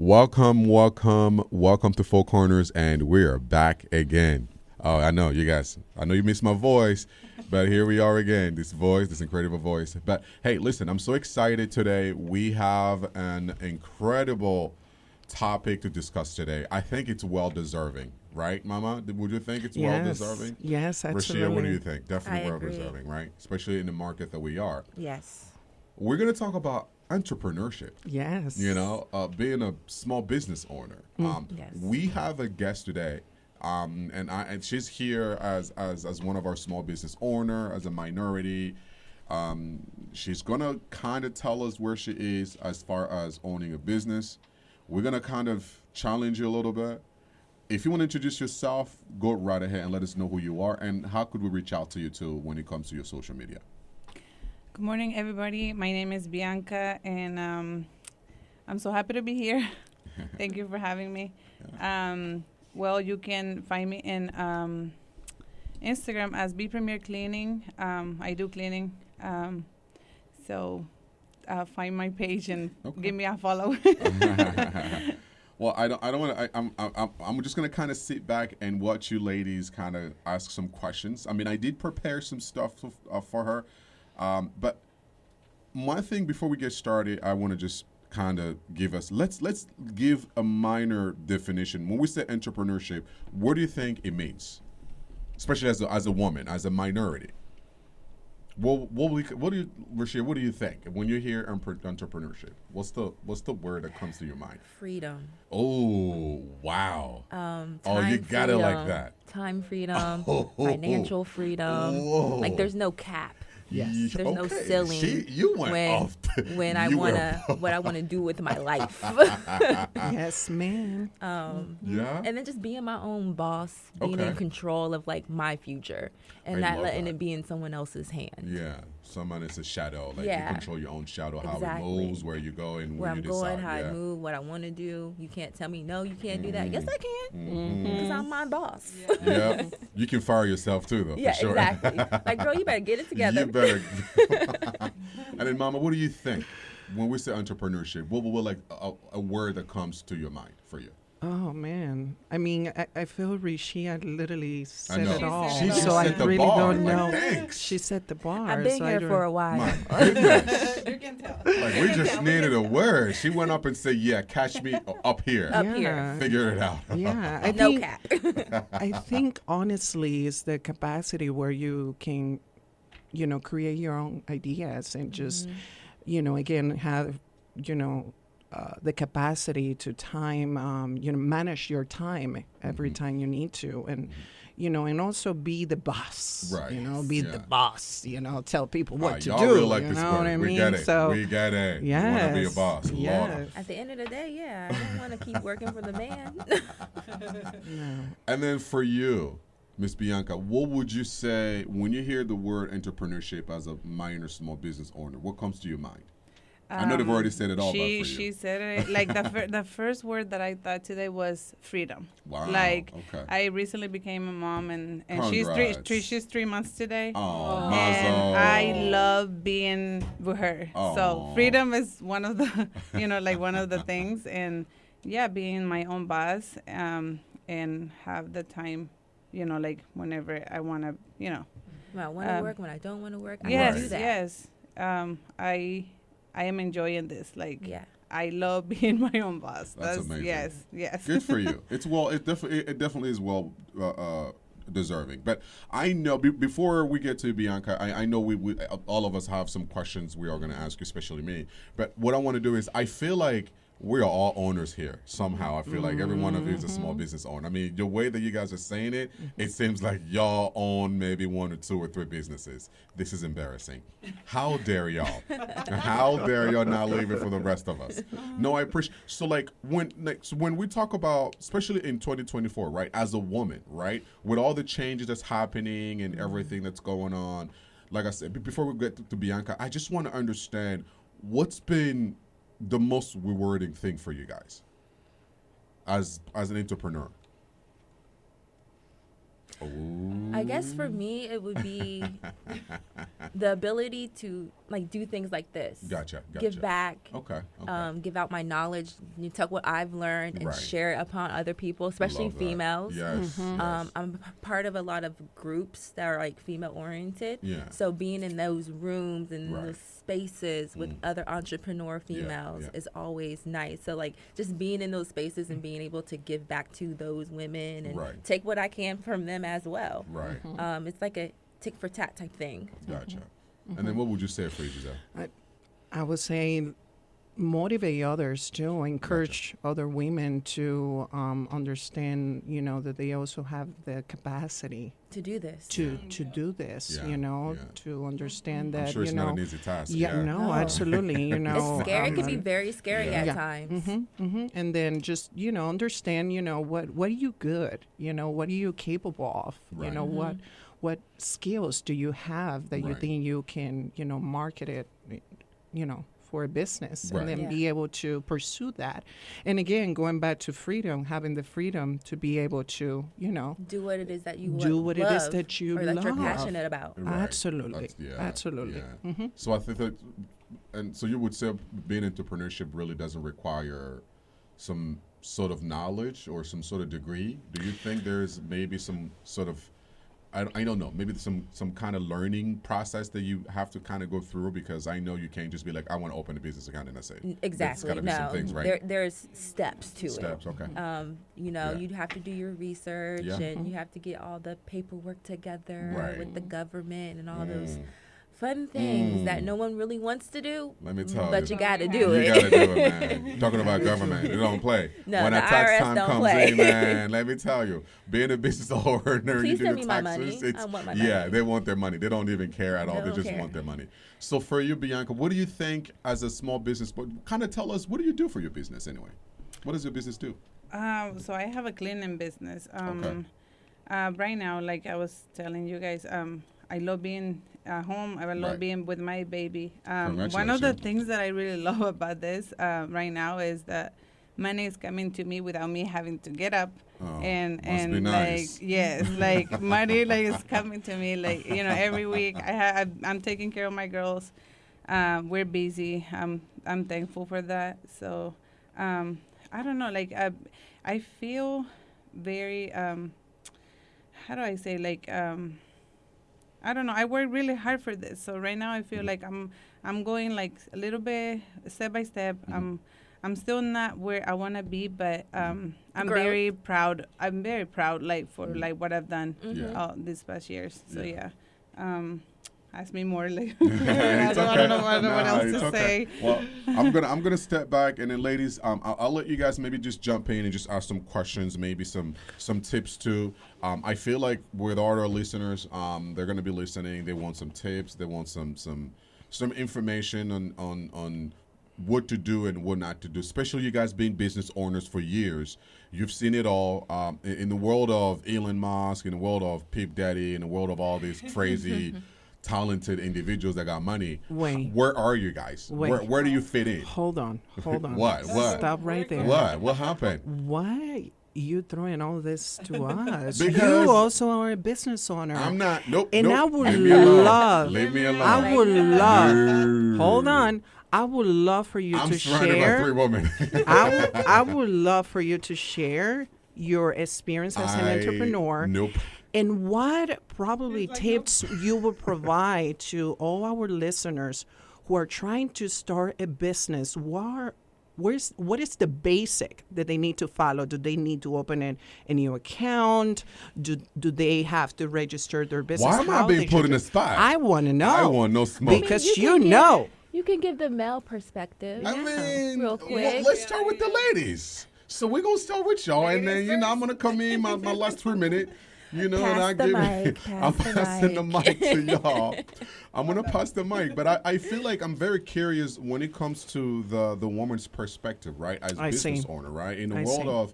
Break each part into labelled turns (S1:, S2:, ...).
S1: Welcome to Four Corners, and we're back again. Oh, I know you guys. I know you missed my voice, but here we are again. This voice, this incredible voice. But hey, listen, I'm so excited today. We have an incredible topic to discuss today. I think it's well deserving, right, Mama? Would you think it's well deserving?
S2: Yes, absolutely.
S1: Rashia, what do you think? Definitely
S3: I
S1: well
S3: agree.
S1: deserving, right? Especially in the market that we are.
S3: Yes.
S1: We're going to talk about entrepreneurship.
S2: Yes.
S1: You know, being a small business owner.
S3: Yes.
S1: We have a guest today, and she's here as one of our small business owner, as a minority. She's gonna kind of tell us where she is as far as owning a business. We're gonna kind of challenge you a little bit. If you want to introduce yourself, go right ahead and let us know who you are and how could we reach out to you too when it comes to your social media.
S4: Good morning, everybody. My name is Bianca, and I'm so happy to be here. Thank you for having me. Well, you can find me in Instagram as B Premier Cleaning. I do cleaning. So find my page and give me a follow.
S1: Well, I don't want to. I'm just gonna kind of sit back and watch you ladies kind of ask some questions. I mean, I did prepare some stuff for her. But one thing before we get started, I want to just kind of give us, let's give a minor definition. When we say entrepreneurship, what do you think it means? Especially as a woman, as a minority. What do you, Rashia, what do you think when you hear entrepreneurship? What's the word that comes to your mind?
S3: Freedom.
S1: Oh, wow.
S3: Time
S1: you got it like that.
S3: Time freedom, financial freedom.
S1: Whoa.
S3: Like there's no cap.
S2: Yes.
S3: There's no ceiling
S1: You went off.
S3: when I wanna what I wanna do with my life.
S2: Yes, ma'am.
S1: Yeah.
S3: And then just being my own boss, being in control of like my future, and
S1: I
S3: not
S1: love
S3: letting
S1: that.
S3: it be in someone else's hands.
S1: Yeah, someone is a shadow. Like
S3: Yeah.
S1: you control your own shadow, how
S3: Exactly.
S1: it moves, where you go, and
S3: Where
S1: when
S3: I'm
S1: you
S3: going,
S1: decide.
S3: how
S1: Yeah.
S3: I move, what I want to do. You can't tell me no, you can't do that. Yes, I can, because I'm my boss.
S1: Yeah, you can fire yourself too, though.
S3: Yeah,
S1: for sure.
S3: exactly. Like, girl, you better get it together.
S1: You better. And then, Mama, what do you think when we say entrepreneurship? What like a word that comes to your mind for you?
S2: Oh, man. I mean, I feel Rishia literally said
S1: know.
S2: it all.
S1: She just
S2: so I
S1: set the
S2: really
S1: bar.
S2: don't
S1: Like,
S2: know.
S1: thanks.
S2: She set the bar.
S3: I've been
S2: so I
S3: here
S2: don't-
S3: for a while.
S1: My goodness.
S4: You can tell.
S1: Like we just needed a word. She went up and said, "Yeah, catch me up here."
S3: Up
S2: Yeah.
S3: here.
S1: Figure it out.
S2: Yeah. I
S3: No
S2: think,
S3: cap.
S2: I think honestly is the capacity where you can, create your own ideas and just, again, have, the capacity to time, manage your time every time you need to. And, and also be the boss,
S1: Right.
S2: be the boss, tell people what to
S1: y'all
S2: do.
S1: really like
S2: you
S1: this
S2: know
S1: word.
S2: what I
S1: We
S2: mean?
S1: get it.
S2: So,
S1: We get it. You want to be a boss. Lord.
S2: yes.
S3: At the end of the day, yeah, I don't want to keep working for the man.
S2: No.
S1: And then for you, Miss Bianca, what would you say when you hear the word entrepreneurship as a minor small business owner? What comes to your mind? I know they've already said it all, but for you.
S4: She said it like the first word that I thought today was freedom.
S1: Wow.
S4: Like
S1: Okay.
S4: I recently became a mom, and she's
S1: Congrats.
S4: she's 3 months today.
S1: Oh,
S4: And
S1: mazel.
S4: I love being with her.
S1: Oh.
S4: So freedom is one of the, like one of the things. And yeah, being my own boss, and have the time, like whenever I want to,
S3: When I want to work, when I don't want to work, I
S4: yes,
S3: can do that.
S4: yes. I am enjoying this. Like,
S3: Yeah.
S4: I love being my own boss.
S1: That's amazing.
S4: Yes.
S1: Good for you. It definitely is well deserving. But I know before we get to Bianca, I know we all of us have some questions we are going to ask you, especially me. But what I want to do is I feel like we are all owners here somehow. I feel like every one of you is a small business owner. I mean, the way that you guys are saying it, it seems like y'all own maybe 1 or 2 or 3 businesses. This is embarrassing. How dare y'all? How dare y'all not leave it for the rest of us? No, I appreciate. So like when we talk about, especially in 2024, right, as a woman, right, with all the changes that's happening and everything that's going on, like I said, before we get to Bianca, I just want to understand what's been the most rewarding thing for you guys as an entrepreneur.
S3: I guess for me, it would be the ability to like do things like this.
S1: Gotcha.
S3: Give back.
S1: Okay.
S3: Give out my knowledge, you take what I've learned and
S1: Right.
S3: share it upon other people, especially
S1: Love that.
S3: females.
S1: Yes. Yes.
S3: I'm part of a lot of groups that are like female oriented.
S1: Yeah.
S3: So being in those rooms and
S1: Right.
S3: those spaces with other entrepreneur females
S1: yeah.
S3: is always nice. So like just being in those spaces and being able to give back to those women and
S1: Right.
S3: take what I can from them as well.
S1: Right.
S3: It's like a tick for tat type thing.
S1: Gotcha. And then what would you say for you, Giselle?
S2: I would say motivate others too, encourage other women to understand, that they also have the capacity
S3: To do this.
S2: to do this,
S1: Yeah, yeah.
S2: to understand that,
S1: I'm sure it's not an easy task.
S2: no,
S3: No.
S2: absolutely,
S3: It's scary. It can be very scary
S1: Yeah.
S3: at
S2: Yeah.
S3: times.
S2: And then just, understand, what are you good? What are you capable of?
S1: Right.
S2: What skills do you have that you
S1: Right.
S2: think you can, market it, for a business
S1: Right.
S2: and then
S3: Yeah.
S2: be able to pursue that. And again, going back to freedom, having the freedom to be able to,
S3: Do what it is that you
S2: do what it is
S3: love
S2: that you
S3: or that you're
S2: love.
S3: passionate about.
S1: Right.
S2: Absolutely.
S1: That's-
S2: Absolutely.
S1: Yeah. So I think that, and so you would say being entrepreneurship really doesn't require some sort of knowledge or some sort of degree. Do you think there's maybe some sort of, I don't know, maybe some kind of learning process that you have to kind of go through? Because I know you can't just be like, I want to open a business account and that's it.
S3: Exactly.
S1: There's gotta be some
S3: No,
S1: things, right?
S3: there's steps to
S1: Steps, okay.
S3: it.
S1: Yeah.
S3: You'd have to do your research
S1: Yeah.
S3: and you have to get all the paperwork together
S1: Right.
S3: with the government and all those fun things that no one really wants to do.
S1: Let me tell
S3: But
S1: you.
S3: you got to do
S1: You
S3: it.
S1: gotta do it, man. Talking about government, they don't play.
S3: No,
S1: when
S3: the
S1: that tax
S3: IRS
S1: time
S3: don't
S1: comes
S3: play.
S1: in, man, let me tell you, being a business owner,
S3: Please
S1: you do
S3: send
S1: the
S3: me my
S1: taxes.
S3: money. I want my
S1: yeah,
S3: money.
S1: they want their money. They don't even care at all.
S3: They
S1: They
S3: don't
S1: just
S3: care.
S1: want their money. So for you, Bianca, what do you think as a small business? Kind of tell us, what do you do for your business anyway? What does your business do?
S4: So I have a cleaning business.
S1: Okay.
S4: Right now, like I was telling you guys, I love being at home. I love
S1: Right.
S4: being with my baby. One of the
S1: Congratulations.
S4: things that I really love about this right now is that money is coming to me without me having to get up.
S1: Oh,
S4: and
S1: must be nice.
S4: like yes, like money like is coming to me like every week. I'm taking care of my girls. We're busy. I'm thankful for that. So I don't know. Like I feel very how do I say like I don't know. I work really hard for this. So right now I feel like I'm going like a little bit step by step. I'm still not where I want to be, but I'm
S3: Growth.
S4: very proud. I'm very proud like for like what I've done
S1: Yeah.
S4: these past years. So
S1: Yeah.
S4: yeah. Ask me more. Like
S1: It's
S4: I don't know what
S1: Nah,
S4: else
S1: it's
S4: to
S1: okay.
S4: say.
S1: Well, I'm gonna step back, and then ladies, I'll let you guys maybe just jump in and just ask some questions, maybe some tips too. I feel like with all our listeners, they're gonna be listening. They want some tips. They want some information on what to do and what not to do. Especially you guys being business owners for years. You've seen it all in the world of Elon Musk, in the world of Peep Daddy, in the world of all these crazy, talented individuals that got money.
S2: Wait.
S1: Where are you guys?
S2: Wait.
S1: Where do you fit in?
S2: Hold on.
S1: What?
S2: Stop right there.
S1: What happened?
S2: Why you throwing all this to us?
S1: Because
S2: you also are a business owner.
S1: I'm not. Nope.
S2: And
S1: nope.
S2: I would
S1: Leave me alone.
S2: love-
S1: Leave me alone.
S2: I would love.
S1: No.
S2: Hold on. I would love for you
S1: I'm
S2: to
S1: surrounded by
S2: share.
S1: 3 women.
S2: I would love for you to share your experience as an entrepreneur.
S1: Nope.
S2: And what probably tips you would provide to all our listeners who are trying to start a business? What is the basic that they need to follow? Do they need to open a new account? Do they have to register their business?
S1: Why am I
S2: How
S1: being
S2: they
S1: put
S2: should
S1: in
S2: do-
S1: a spot?
S2: I want to know.
S1: I want no smoke.
S2: Because
S3: You
S2: you
S3: can give-
S2: know.
S3: You can give the male perspective.
S1: I mean,
S3: Real quick.
S1: let's start with the ladies. So we're gonna start with y'all, and then I'm gonna come in my last 3 minutes. And
S3: Pass
S1: I
S3: the
S1: give
S3: mic,
S1: I'm
S3: pass the
S1: passing the
S3: mic.
S1: mic to y'all. I'm gonna pass the mic, but I feel like I'm very curious when it comes to the woman's perspective, right? As a
S2: I
S1: business
S2: see.
S1: owner, right? In the
S2: I
S1: world
S2: see.
S1: of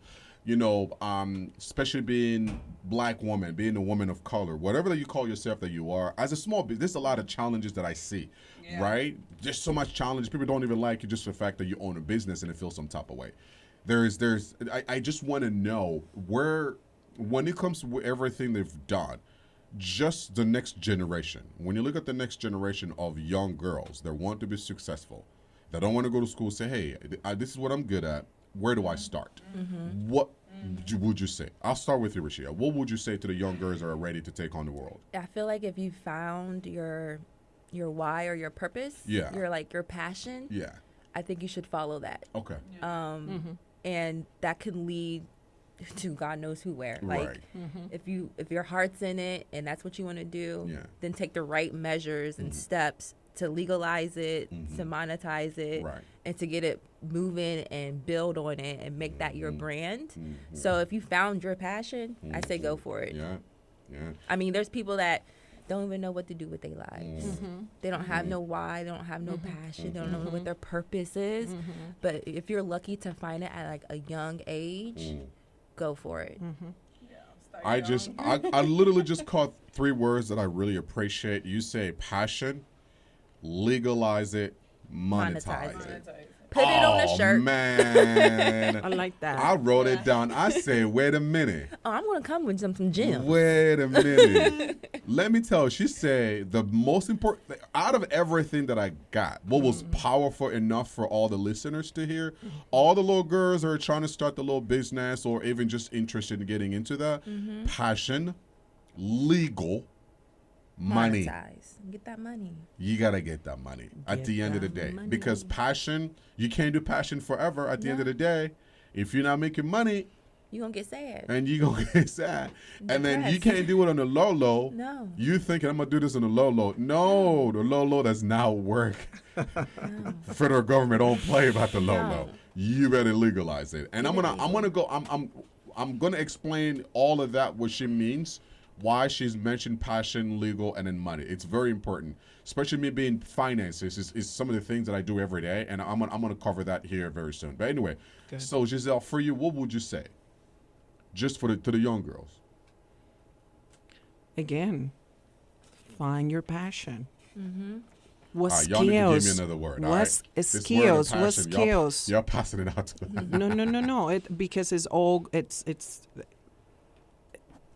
S1: especially being black woman, being a woman of color, whatever that you call yourself that you are, as a small business, there's a lot of challenges that I see, right? Just so much challenge. People don't even like you just for the fact that you own a business and it feels some type of way. I just want to know when it comes to everything they've done, just the next generation, when you look at the next generation of young girls that want to be successful, that don't want to go to school, say, hey, this is what I'm good at. Where do I start? What would you say? I'll start with you, Rashida. What would you say to the young girls that are ready to take on the world?
S3: I feel like if you found your why or your purpose, your passion, I think you should follow that.
S1: Okay.
S3: And that can lead to God knows who where.
S1: Right.
S3: Like if your heart's in it and that's what you want to do, then take the right measures and steps to legalize it, to monetize it, and to get it moving and build on it and make that your brand. So if you found your passion, I say go for it.
S1: Yeah.
S3: I mean, there's people that don't even know what to do with their lives. They don't have no why, they don't have no passion, they don't know what their purpose is. But if you're lucky to find it at like a young age, go for it.
S1: I literally just caught 3 words that I really appreciate. You say passion, legalize it, monetize it.
S3: Put it on a shirt.
S1: Man.
S2: I like that.
S1: I wrote it down. I said, wait a minute.
S3: Oh, I'm going to come with some gems.
S1: Wait a minute. Let me tell you, she said the most important, out of everything that I got, what was powerful enough for all the listeners to hear, all the little girls that are trying to start the little business or even just interested in getting into that, passion, legal, money.
S3: Monetize. Get that money.
S1: You got to get that money at the end of the day.
S3: money.
S1: Because passion, you can't do passion forever. At the end of the day, if you're not making money,
S3: You're going to get sad.
S1: and you're going to get sad. And then you can't do it on the low.
S3: No.
S1: You thinking, I'm going to do this on the low. No, the low does not work. Federal government don't play about the low. You better legalize it. And I'm gonna explain all of that, what she means, why she's mentioned passion, legal, and then money. It's very important, especially me being finances is some of the things that I do every day, and I'm gonna cover that here very soon. But anyway, so Giselle, for you, what would you say, just to the young girls?
S2: Again, find your passion. What
S1: Y'all need to give me
S2: skills?
S1: another word.
S2: What
S1: This word of
S2: skills? What
S1: passion,
S2: skills?
S1: Y'all passing it out to
S2: No. Because it's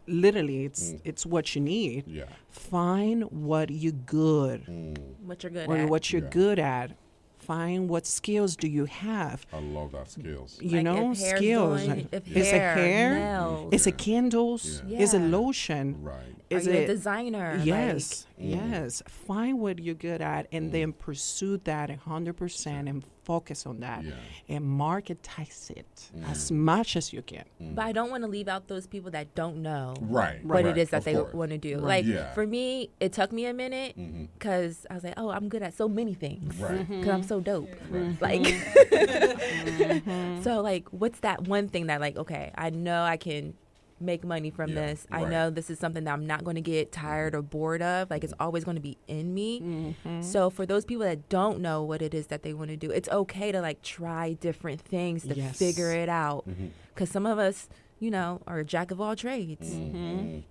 S2: literally it's what you need.
S1: Yeah.
S2: Find what you're good
S3: What you're good
S2: or
S3: at.
S2: what you're good at. Find what skills do you have.
S1: I love that skills.
S2: You know,
S3: if hair's
S2: skills.
S3: doing- if
S2: Is it hair?
S3: nails.
S2: Is it candles?
S3: Yeah.
S2: Is it
S3: Yeah.
S2: lotion?
S1: Right.
S2: Is
S3: Are you
S2: it
S3: a designer?
S2: Yes, yes. Find what you're good at and then pursue that 100% and focus on that and marketize it as much as you can.
S3: But I don't want to leave out those people that don't know
S1: Right.
S3: what
S1: right,
S3: it is that
S1: of
S3: they
S1: course.
S3: want to do. Like
S1: Yeah.
S3: for me, it took me a minute because I was like, oh, I'm good at so many things
S1: Right.
S3: because I'm so dope. Like, so like, what's that one thing that like, okay, I know I can make money from this. I
S1: right.
S3: know this is something that I'm not going to get tired or bored of. Like it's always going to be in me. So for those people that don't know what it is that they want to do, it's okay to like try different things to figure it out. Because some of us, you know, are a jack of all trades.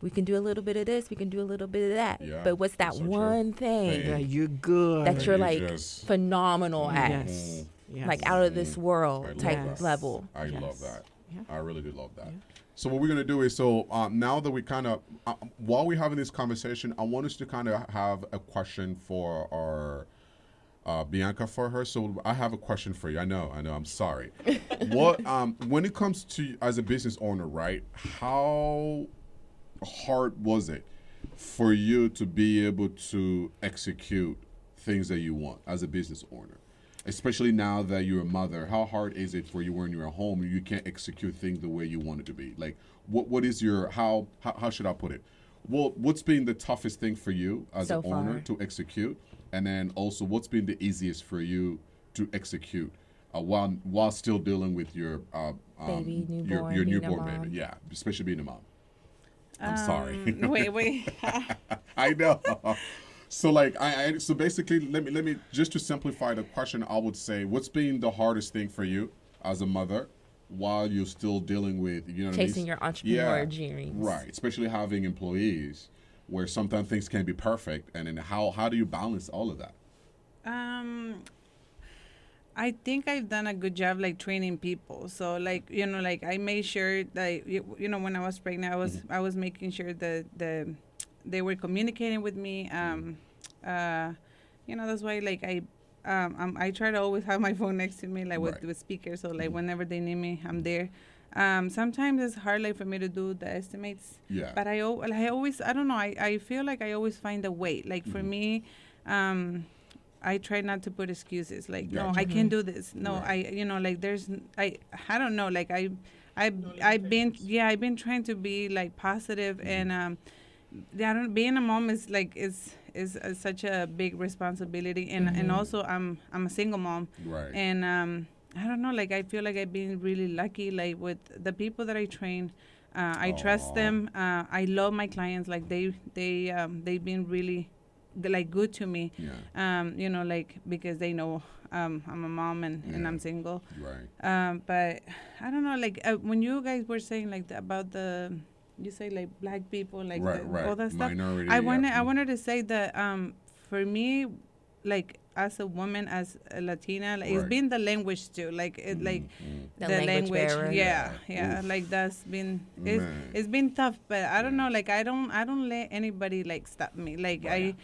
S3: We can do a little bit of this, we can do a little bit of that.
S1: Yeah,
S3: but what's that
S1: that's so true.
S3: one thing
S2: Yeah, you're good.
S3: that you're
S1: you
S3: like
S1: just-
S3: phenomenal at?
S2: Yes. Yes.
S3: Like out of this
S1: I
S3: world
S1: love
S3: type
S1: that.
S3: level.
S1: I love
S2: Yes.
S1: that.
S2: Yeah.
S1: I really do love that. So what we're gonna do is, now that we kind of, while we're having this conversation, I want us to kind of have a question for our Bianca for her. So I have a question for you. I know. I'm sorry. What when it comes to as a business owner, right? How hard was it for you to be able to execute things that you want as a business owner? Especially now that you're a mother, how hard is it for you when you're at home and you can't execute things the way you want it to be? Like, what is your how should I put it? Well, what's been the toughest thing for you as
S3: So
S1: an owner
S3: far.
S1: to execute, and then also what's been the easiest for you to execute while still dealing with your
S3: Baby, newborn,
S1: your
S3: being a
S1: newborn
S3: mom.
S1: baby? Yeah, especially being a mom. I'm sorry.
S4: Wait.
S1: I know. So like so basically let me just to simplify the question, I would say what's been the hardest thing for you as a mother while you're still dealing with, you know what I mean?
S3: Chasing your entrepreneur dreams.
S1: Right, especially having employees where sometimes things can be perfect, and then how do you balance all of that?
S4: I think I've done a good job like training people. So like like I made sure that when I was pregnant, I was making sure that they were communicating with me. That's why like I try to always have my phone next to me like with speakers. So like whenever they need me, I'm there. Sometimes it's hard like for me to do the estimates. Yeah. But I always I don't know. I feel like I always find a way. Like for me. I try not to put excuses like no I can't do this like there's I don't know like I've been trying to be like positive and being a mom is like is such a big responsibility and also I'm a single mom and I don't know like I feel like I've been really lucky like with the people that I train. I trust them. I love my clients. Like they've been really like good to me, like because they know I'm a mom and I'm single. Right. But I don't know, like when you guys were saying like about you say like black people, like all that stuff. Minority, I wanted to say that for me, like as a woman, as a Latina, like it's been the language too, like it like the language yeah. Like that's been it's been tough, but I don't know, like I don't let anybody like stop me, like I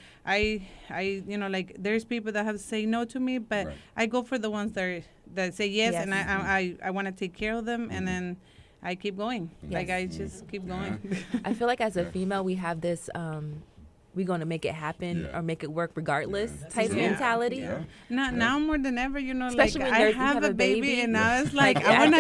S4: like there's people that have to say no to me, but I go for the ones that say yes. And I want to take care of them, and then I keep going. Like I just keep going.
S3: I feel like as a female we have this we're going to make it happen or make it work regardless type mentality.
S4: Yeah. Now more than ever, especially like I have a baby and now it's like
S3: I'm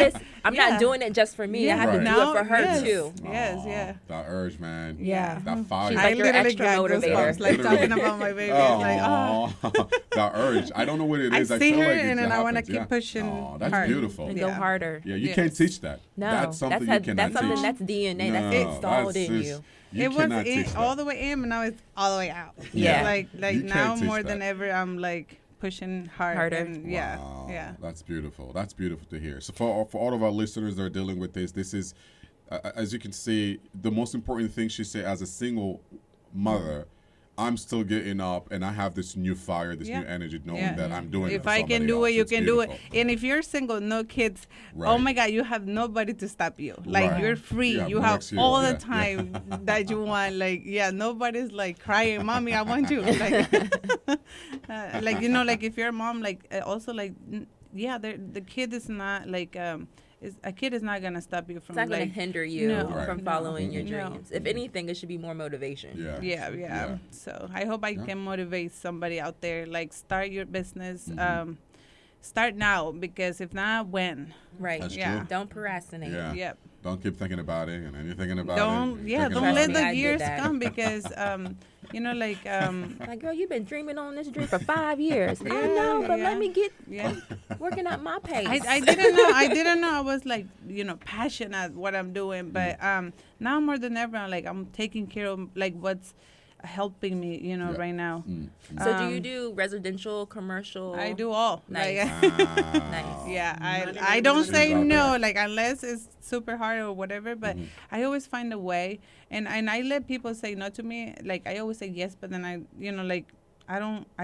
S3: not doing it just for me. I have to do it for her too.
S1: Yes. That urge, man.
S3: Yeah.
S1: That fire.
S3: She's like your extra motivator.
S4: Like talking about my baby.
S1: That urge. I don't know what it is.
S4: I see her and then I want to keep pushing hard.
S1: That's beautiful.
S3: And go harder.
S1: Yeah, you can't teach that.
S3: No.
S1: That's something you cannot teach.
S3: That's something that's DNA. That's installed in you.
S4: It was all the way in, and now it's all the way out.
S3: Yeah.
S4: Like now more than ever, I'm like pushing harder. And yeah.
S1: That's beautiful. That's beautiful to hear. So for all of our listeners that are dealing with this is, as you can see, the most important thing she said as a single mother. I'm still getting up, and I have this new fire, this new energy, knowing that I'm doing it.
S4: If I can do it, you can do it. And if you're single, no kids, oh my God, you have nobody to stop you. Like you're free. You have all the time that you want. Like nobody's like crying, mommy, I want you. Like, like like if you're a mom, like also like the kid is not like a kid is not gonna stop you from.
S3: It's not gonna hinder you from following your dreams. If anything, it should be more motivation.
S4: Yeah. So I hope I can motivate somebody out there. Like start your business. Start now, because if not, when?
S3: Right.
S1: That's
S3: true. Don't procrastinate.
S1: Yeah.
S4: Yep.
S1: Don't keep thinking about it, and then you're thinking about
S4: it. Don't let the years come, because
S3: like, girl, you've been dreaming on this dream for 5 years. I know, but let me get working at my pace.
S4: I didn't know I was like passionate at what I'm doing, but now more than ever, I'm taking care of like what's helping me right now.
S3: So do you do residential, commercial?
S4: I do all.
S3: Nice.
S4: Nice. Yeah, I don't say no, like unless it's super hard or whatever, but I always find a way, and I let people say no to me. Like I always say yes, but then I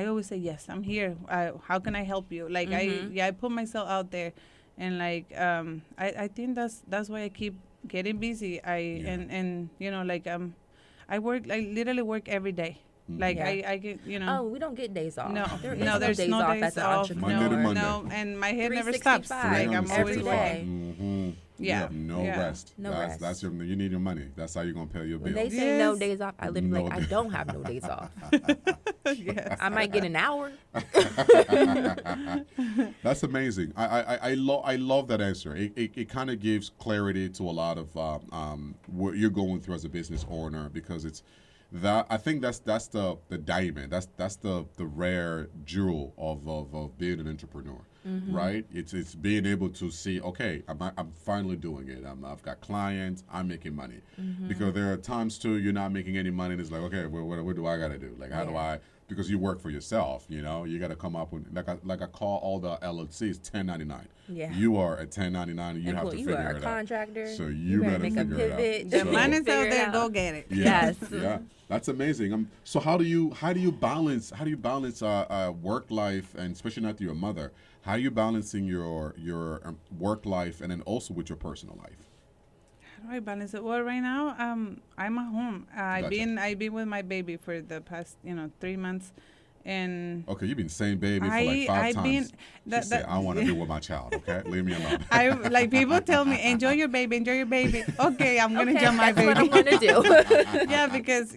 S4: always say yes, I'm here, how can I help you? Like I put myself out there, and like I think that's why I keep getting busy. I literally work every day. Like I get,
S3: Oh, we don't get days off.
S4: No,
S3: there's
S4: no days
S3: off
S4: off.
S3: As an entrepreneur.
S4: No, and my head never stops. Like I'm always working.
S1: Yeah, no rest. That's your. You need your money. That's how you're gonna pay your bills.
S3: When they say no days off, I literally I don't have no days off.
S4: Yes.
S3: I might get an hour.
S1: That's amazing. I love that answer. It kind of gives clarity to a lot of what you're going through as a business owner, because it's that I think that's the diamond. That's the rare jewel of being an entrepreneur. Right? It's being able to see, okay, I'm finally doing it. I've got clients. I'm making money. Because there are times too you're not making any money, and it's like, okay, what do I got to do? Like, how do I because you work for yourself. You know, you got to come up with like I call all the LLCs 1099.
S3: Yeah.
S1: You are a 1099. And you have to
S3: you
S1: figure
S3: are
S1: it
S3: a contractor.
S1: out. So you better
S3: make a
S1: figure it out.
S3: pivot.
S4: The
S1: So-
S4: money's
S3: Figure
S4: out
S3: it
S4: there.
S3: out.
S4: Go get it.
S1: Yeah.
S3: Yes.
S1: Yeah. That's amazing. So how do you balance work life, and especially now that you're a mother, how are you balancing your work life and then also with your personal life?
S4: How do I balance it? Well, right now, I'm at home. I've been with my baby for the past 3 months, and
S1: Okay, you've been saying baby for like 5 times. She said, I want to be with my child, okay? Leave me alone.
S4: I like people tell me, enjoy your baby. Okay, I'm gonna
S3: Okay,
S4: enjoy my
S3: that's what I'm
S4: baby.
S3: gonna do.
S4: Yeah, because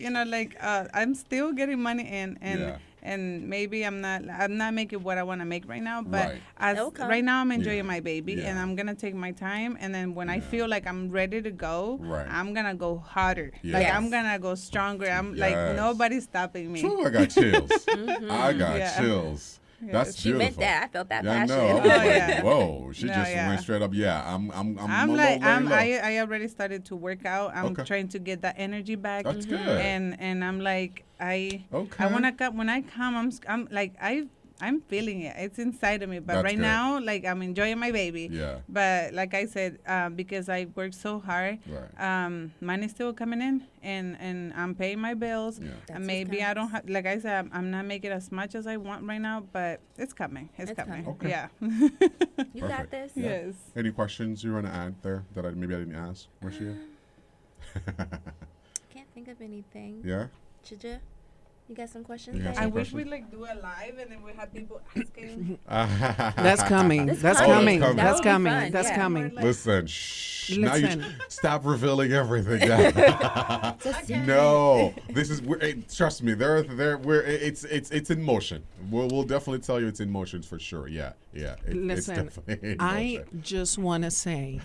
S4: I'm still getting money in, and
S1: Yeah.
S4: and maybe I'm not making what I want to make right now, but
S1: Right.
S4: as
S3: Okay.
S4: right now I'm enjoying
S1: Yeah.
S4: my baby,
S1: Yeah.
S4: and I'm gonna take my time, and then when I
S1: Yeah.
S4: feel like I'm ready to go,
S1: Right.
S4: I'm gonna go harder. Like
S1: Yes.
S4: I'm gonna go stronger. I'm
S1: Yes.
S4: like nobody's stopping me.
S1: True, I got chills. I got
S4: Yeah.
S1: chills. That's
S3: She
S1: beautiful.
S3: meant that. I felt that
S1: Yeah, I
S3: passion.
S1: know. I was
S4: Oh,
S1: like,
S4: yeah.
S1: whoa. She
S4: No,
S1: just
S4: yeah.
S1: went straight up. Yeah, I'm low.
S4: I already started to work out. I'm
S1: Okay.
S4: trying to get that energy back.
S1: That's good.
S4: And I'm like I want to come when I come. I'm like I'm feeling it. It's inside of me. But
S1: That's
S4: right
S1: good.
S4: now, like I'm enjoying my baby.
S1: Yeah.
S4: But like I said, because I worked so hard,
S1: Right.
S4: money's still coming in, and I'm paying my bills.
S1: Yeah.
S3: That's
S4: And
S3: what
S4: maybe I don't
S3: counts.
S4: have, like I said, I'm not making as much as I want right now, but it's coming. It's coming.
S1: Okay.
S4: Yeah.
S3: You
S1: Perfect.
S3: got this.
S1: Yeah.
S4: Yes.
S1: Any questions you want to add there that maybe I didn't ask, Marcia?
S3: Can't think of anything.
S1: Yeah?
S3: Chija, you got some questions?
S1: You got
S3: babe?
S1: some
S4: I wish
S1: questions?
S4: we like do a live and then we have people asking.
S2: That's coming.
S3: This
S2: That's
S3: coming.
S2: coming.
S1: That
S2: That's
S3: would be
S2: coming.
S3: fun,
S2: That's
S3: yeah.
S2: coming.
S1: Listen, shh. Now you
S2: Listen.
S1: stop revealing everything. Now. No, this is trust me. It's in motion. We'll definitely tell you it's in motion for sure. Yeah. It's
S2: Listen,
S1: definitely in
S2: I
S1: motion.
S2: just want to say,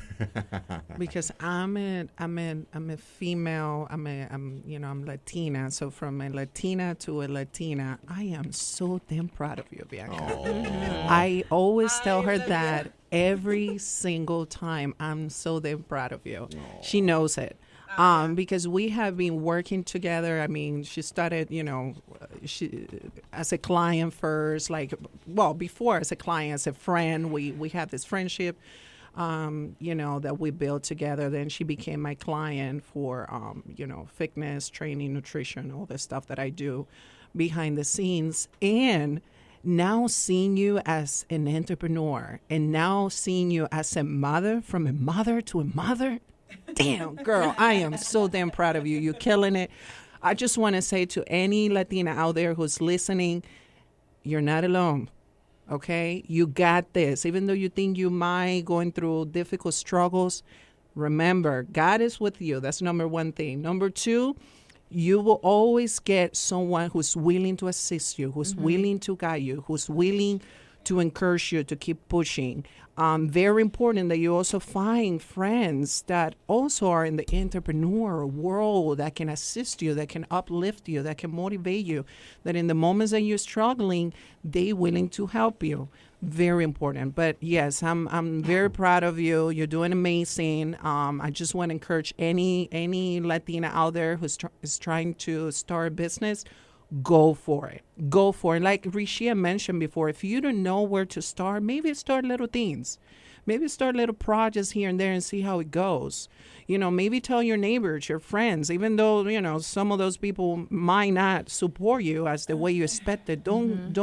S2: because I'm a female. I'm Latina. So from a Latina to a Latina, I am so damn proud of you, Bianca. I always tell her that every single time. I'm so damn proud of you. She knows it. Because we have been working together. I mean, she started, she as a client first, before as a client, as a friend. We had this friendship, that we built together. Then she became my client for, fitness, training, nutrition, all the stuff that I do behind the scenes. And now seeing you as an entrepreneur, and now seeing you as a mother, from a mother to a mother. Damn, girl, I am so damn proud of you. You're killing it. I just want to say to any Latina out there who's listening, you're not alone, okay? You got this. Even though you think you might going through difficult struggles, remember, God is with you. That's number one thing. Number two, you will always get someone who's willing to assist you, who's willing to guide you, who's willing to encourage you to keep pushing. Very important that you also find friends that also are in the entrepreneur world that can assist you, that can uplift you, that can motivate you, that in the moments that you're struggling, they're willing to help you. Very important. But yes, I'm very proud of you. You're doing amazing. I just want to encourage any Latina out there who's is trying to start a business. Go for it. Go for it. Like Rishia mentioned before, if you don't know where to start, maybe start little things. Maybe start little projects here and there and see how it goes. Maybe tell your neighbors, your friends, even though, some of those people might not support you as the way you expected. Don't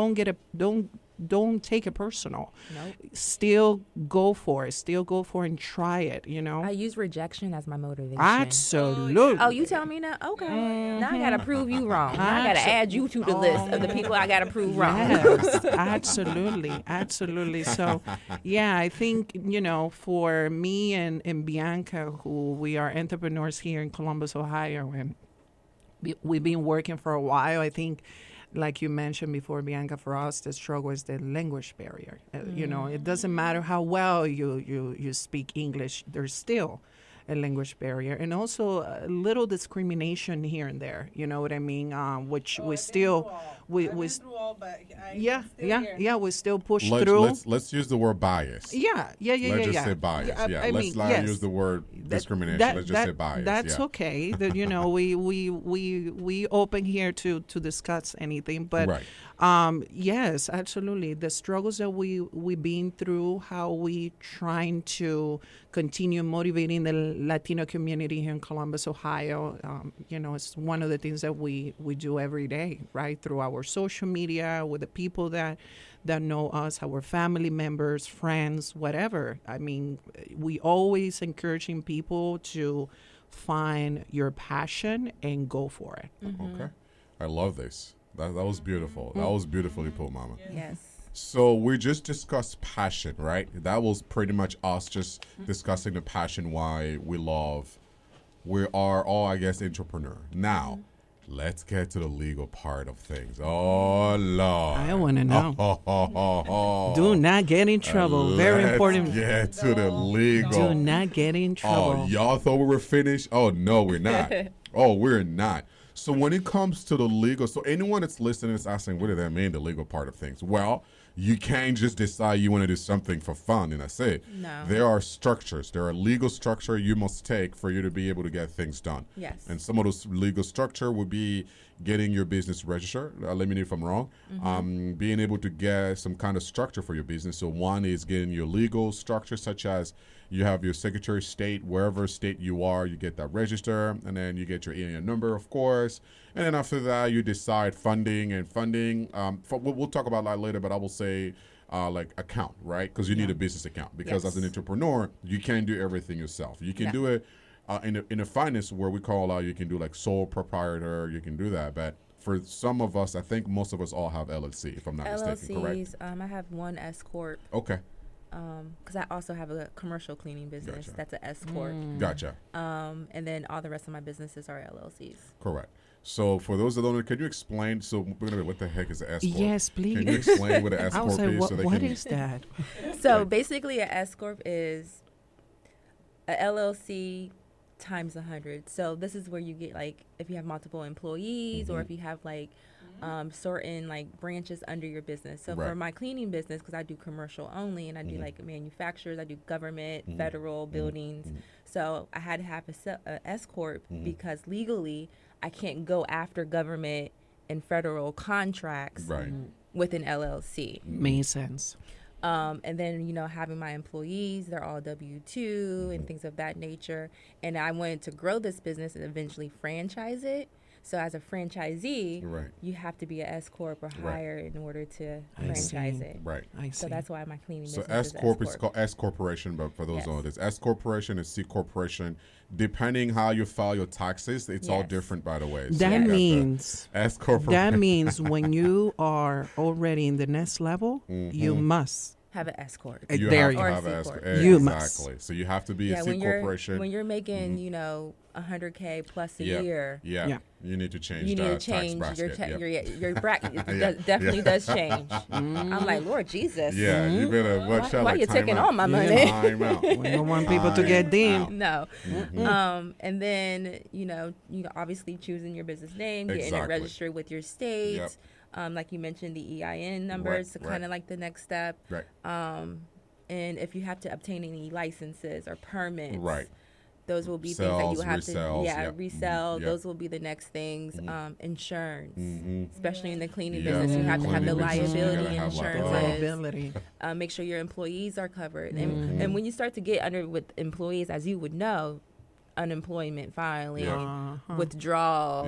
S2: take it personal.
S3: Nope.
S2: Still go for it. Still go for it and try it,
S3: I use rejection as my motivation.
S2: Absolutely.
S3: Oh, you tell me now? Okay. Now I got to prove you wrong. Now I got to add you to the list of the people I got to prove wrong.
S2: Yes, absolutely. Absolutely. So, yeah, I think, for me and Bianca, who we are entrepreneurs here in Columbus, Ohio, and we've been working for a while, I think, like you mentioned before, Bianca, for us, the struggle is the language barrier. It doesn't matter how well you speak English. There's still a language barrier, and also a little discrimination here and there. You know what I mean? Which we still, we we still push through.
S1: Let's use the word bias.
S2: Let's
S1: just say bias. Let's not use the word discrimination. Let's just say bias.
S2: That's okay. That we open here to discuss anything, but yes, absolutely. The struggles that we've been through, how we trying to continue motivating the Latino community here in Columbus, Ohio. It's one of the things that we do every day, right? Through our social media, with the people that know us, our family members, friends, whatever. I mean, we always encouraging people to find your passion and go for it.
S1: Okay. I love this. That was beautiful. That was beautifully put, Mama.
S3: Yes.
S1: So we just discussed passion, right? That was pretty much us just discussing the passion why we are all, I guess, entrepreneur. Now, let's get to the legal part of things. Oh, Lord.
S2: I want to know. Do not get in trouble. Very important.
S1: Get to the legal.
S2: Do not get in trouble.
S1: Oh, y'all thought we were finished? Oh, no, we're not. We're not. So when it comes to the legal, so anyone that's listening is asking, what does that mean, the legal part of things? Well, you can't just decide you want to do something for fun, and that's it.
S3: No.
S1: There are structures. There are legal structure you must take for you to be able to get things done.
S3: Yes.
S1: And some of those legal structure would be getting your business registered. Let me know if I'm wrong. Being able to get some kind of structure for your business. So one is getting your legal structure, such as you have your Secretary of State, wherever state you are, you get that register, and then you get your EIN number, of course. And then after that, you decide funding. We'll talk about that later, but I will say like account, right? Because you need a business account. Because as an entrepreneur, you can't do everything yourself. You can do it in a finance where we call you can do like sole proprietor. You can do that, but for some of us, I think most of us all have LLC, if I'm not mistaken, correct?
S3: I have one S corp.
S1: Okay.
S3: Because I also have a commercial cleaning business. That's an S corp.
S1: Gotcha.
S3: And then all the rest of my businesses are LLCs.
S1: Correct. So for those that don't know, can you explain? So what the heck is an S corp?
S2: Yes, please.
S1: Can you explain what an S corp is?
S2: What is that?
S3: So basically, an S corp is a LLC times 100. So this is where you get like if you have multiple employees or if you have like certain like branches under your business. So for my cleaning business, because I do commercial only and I do like manufacturers, I do government, federal buildings. So I had to have a S corp because legally I can't go after government and federal contracts with an LLC.
S2: Makes sense.
S3: And then, having my employees, they're all W-2 and things of that nature. And I wanted to grow this business and eventually franchise it. So as a franchisee, you have to be an S corp or higher in order to franchise it.
S1: Right.
S2: I see.
S3: So that's why my cleaning
S1: So
S3: business
S1: S corp is called S corporation, but for those who don't know this, S corporation is C corporation. Depending how you file your taxes, it's all different, by the way.
S2: That means
S1: S corporation.
S2: That means when you are already in the next level, you must
S3: have an S corp.
S1: You
S2: there
S1: have to
S2: you
S1: have
S2: go.
S1: an S corp.
S2: You
S1: exactly.
S2: must.
S1: So you have to be a C corporation.
S3: When you're making, $100K plus a year.
S1: Yeah. You need to change
S3: you need to change your bracket. Definitely does change. I'm like, Lord Jesus.
S1: Yeah, you better watch out.
S3: Why you taking all my money?
S1: Time out.
S2: We don't want people to get dim.
S3: No. And then, you obviously choosing your business name, getting it registered with your state. Like you mentioned, the EIN numbers, so kind of like the next step.
S1: Right.
S3: And if you have to obtain any licenses or permits.
S1: Right.
S3: Those will be things that you have to resell.
S1: Yep.
S3: Those will be the next things. Insurance, especially in the cleaning business, you have to have the liability insurance. Make sure your employees are covered. And when you start to get under with employees, as you would know, unemployment filing, withdrawal,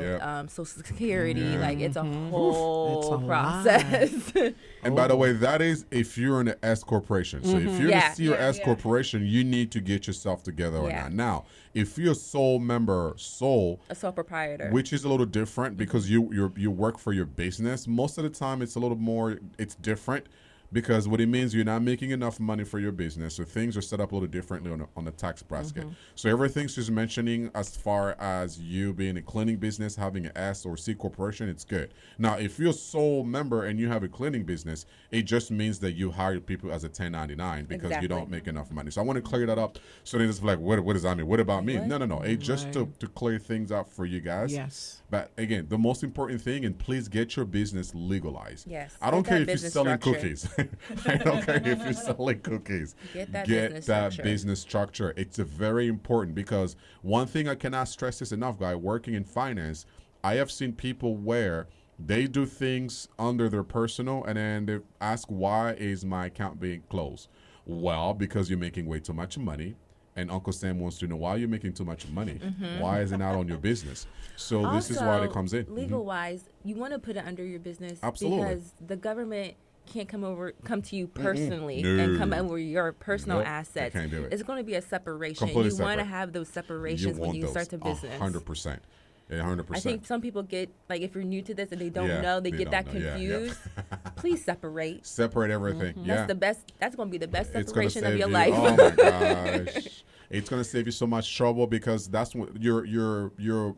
S3: Social Security, like it's a whole process.
S1: And by the way, that is if you're in an S corporation. So if you're a C or S corporation, you need to get yourself together or not. Now, if you're a sole proprietor, which is a little different because you work for your business, most of the time it's a little more, it's different. because what it means, you're not making enough money for your business, so things are set up a little differently on the tax bracket. So everything she's mentioning as far as you being a cleaning business, having an S or C corporation, it's good. Now, if you're a sole member and you have a cleaning business, it just means that you hire people as a 1099 because you don't make enough money. So I want to clear that up. So then it's like, what does that mean? What about me? No. It's just to clear things up for you guys.
S2: Yes.
S1: But again, the most important thing, and please get your business legalized.
S3: Yes.
S1: I don't care if you're
S3: business
S1: selling
S3: structure.
S1: cookies. I don't care if you're selling cookies.
S3: Get that
S1: business structure. It's a very important, because one thing I cannot stress this enough, guy, working in finance, I have seen people where they do things under their personal, and then they ask, why is my account being closed? Well, because you're making way too much money. And Uncle Sam wants to know, why you're making too much money. Why is it not on your business? So
S3: Also,
S1: this is why it comes in.
S3: Legal wise, you want to put it under your business.
S1: Absolutely.
S3: Because the government can't come to you personally
S1: No.
S3: and come over your personal
S1: Nope, they
S3: assets.
S1: can't do it.
S3: It's going to be a separation.
S1: Completely
S3: You want to
S1: separate.
S3: have those separations when you start a business.
S1: 100%. 100%.
S3: I think some people get, like, if you're new to this and they don't
S1: Yeah,
S3: know, they
S1: they
S3: get that
S1: don't know. Yeah,
S3: confused. Please separate.
S1: Separate everything. Yeah.
S3: That's the best. That's going to be the best
S1: It's gonna
S3: separation of
S1: save
S3: your
S1: you.
S3: life.
S1: Oh my gosh. It's gonna save you so much trouble, because that's what your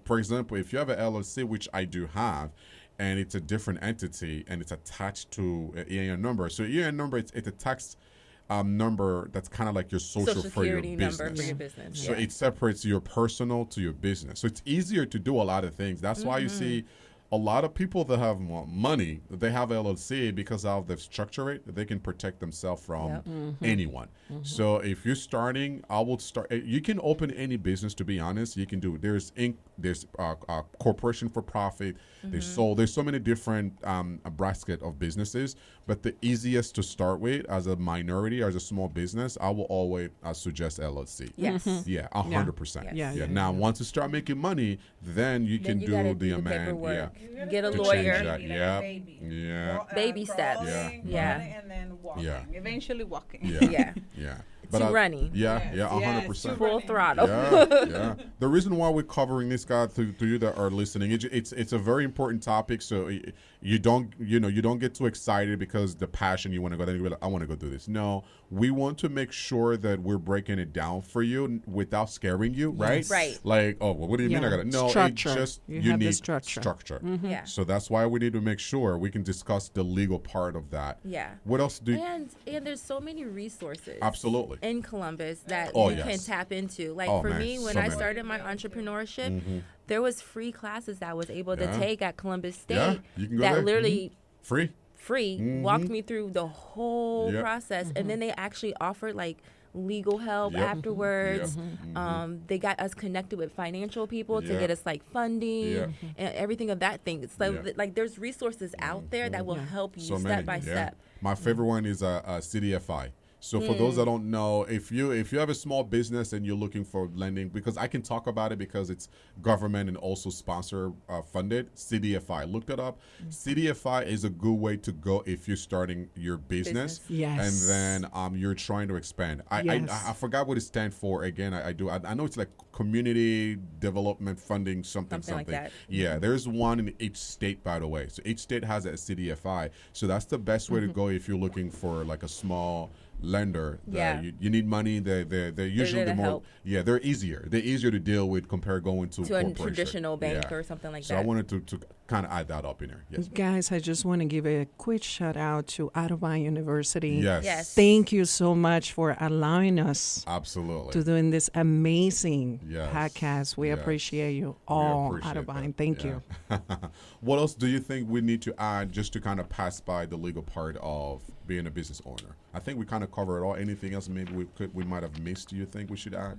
S1: for example, if you have an LLC, which I do have, and it's a different entity and it's attached to an EIN number. So EIN number, it's a tax number that's kind of like your social for your
S3: Security
S1: business.
S3: number for your business.
S1: So it separates your personal to your business. So it's easier to do a lot of things. That's why you see a lot of people that have money, they have LLC, because of the structure it, they can protect themselves from anyone. So if you're starting, I will start. You can open any business, to be honest. You can do. There's Inc. There's corporation for profit. There's so many different a basket of businesses. But the easiest to start with as a minority, as a small business, I will always suggest LLC.
S3: Yes.
S1: Yeah, 100%.
S2: Yeah.
S1: Now, once you start making money, then you can
S3: Then you gotta
S1: do
S3: do
S1: the
S3: the
S1: amount.
S3: paperwork.
S1: Yeah.
S3: Get a
S1: To
S3: lawyer.
S1: change that. Yeah. Yeah.
S3: Baby steps.
S4: Crawling,
S3: Yeah.
S4: crawling, and then walking.
S1: Yeah.
S4: Eventually walking.
S1: Yeah.
S3: Yeah.
S1: Yeah.
S3: To running.
S1: Yeah,
S4: Yes,
S1: 100%.
S3: Full
S4: running.
S3: throttle.
S1: Yeah. The reason why we're covering this, guy, to you that are listening, it's a very important topic. So you don't get too excited because the passion you want to go. Then you're like, I want to go do this. No, we want to make sure that we're breaking it down for you without scaring you, right?
S3: Right.
S1: Like, oh, well, what do you mean? I got no.
S2: Structure.
S1: It just
S2: You
S1: you
S2: have the
S1: need
S2: structure.
S3: Yeah.
S1: So that's why we need to make sure we can discuss the legal part of that.
S3: Yeah.
S1: What else do?
S3: And there's so many resources.
S1: Absolutely.
S3: In Columbus that
S1: Oh,
S3: you
S1: yes.
S3: can tap into. Like
S1: Oh,
S3: for
S1: man,
S3: me, when
S1: so
S3: I
S1: many.
S3: started my entrepreneurship, there was free classes that I was able to
S1: Yeah.
S3: take at Columbus State
S1: Yeah, you can go
S3: that
S1: there.
S3: literally
S1: Free.
S3: walked me through the whole
S1: Yep.
S3: process. And then they actually offered like legal help
S1: Yep.
S3: afterwards.
S1: Yep.
S3: They got us connected with financial people to
S1: Yeah.
S3: get us like funding
S1: Yeah.
S3: and everything of that thing. So
S1: Yeah.
S3: like there's resources out there that will help you
S1: So
S3: step
S1: many,
S3: by
S1: yeah.
S3: step.
S1: My favorite one is CDFI. So for those that don't know, if you have a small business and you're looking for lending, because I can talk about it because it's government and also sponsor funded, CDFI. Look that up. CDFI is a good way to go if you're starting your business.
S2: Yes.
S1: And then you're trying to expand. I forgot what it stands for again. I know it's like community development funding something.
S3: Like that.
S1: Yeah, there's one in each state, by the way. So each state has a CDFI. So that's the best way to go if you're looking for like a small lender.
S3: Yeah.
S1: You need money. They're usually
S3: there to
S1: the more
S3: help.
S1: they're easier. They're easier to deal with compared going to
S3: To a
S1: corporation.
S3: traditional bank
S1: Yeah.
S3: or something like
S1: So
S3: that.
S1: I wanted to kind of add that up in there. Yes.
S2: Guys, I just want to give a quick shout out to Audubon University.
S1: Yes.
S3: Yes.
S2: Thank you so much for allowing us
S1: Absolutely.
S2: to doing this amazing
S1: Yes.
S2: podcast. We
S1: Yes.
S2: appreciate you
S1: We
S2: all,
S1: appreciate
S2: Audubon.
S1: that.
S2: Thank
S1: Yeah.
S2: you.
S1: What else do you think we need to add just to kind of pass by the legal part of being a business owner? I think we kind of covered it all. Anything else maybe we might have missed? Do you think we should add?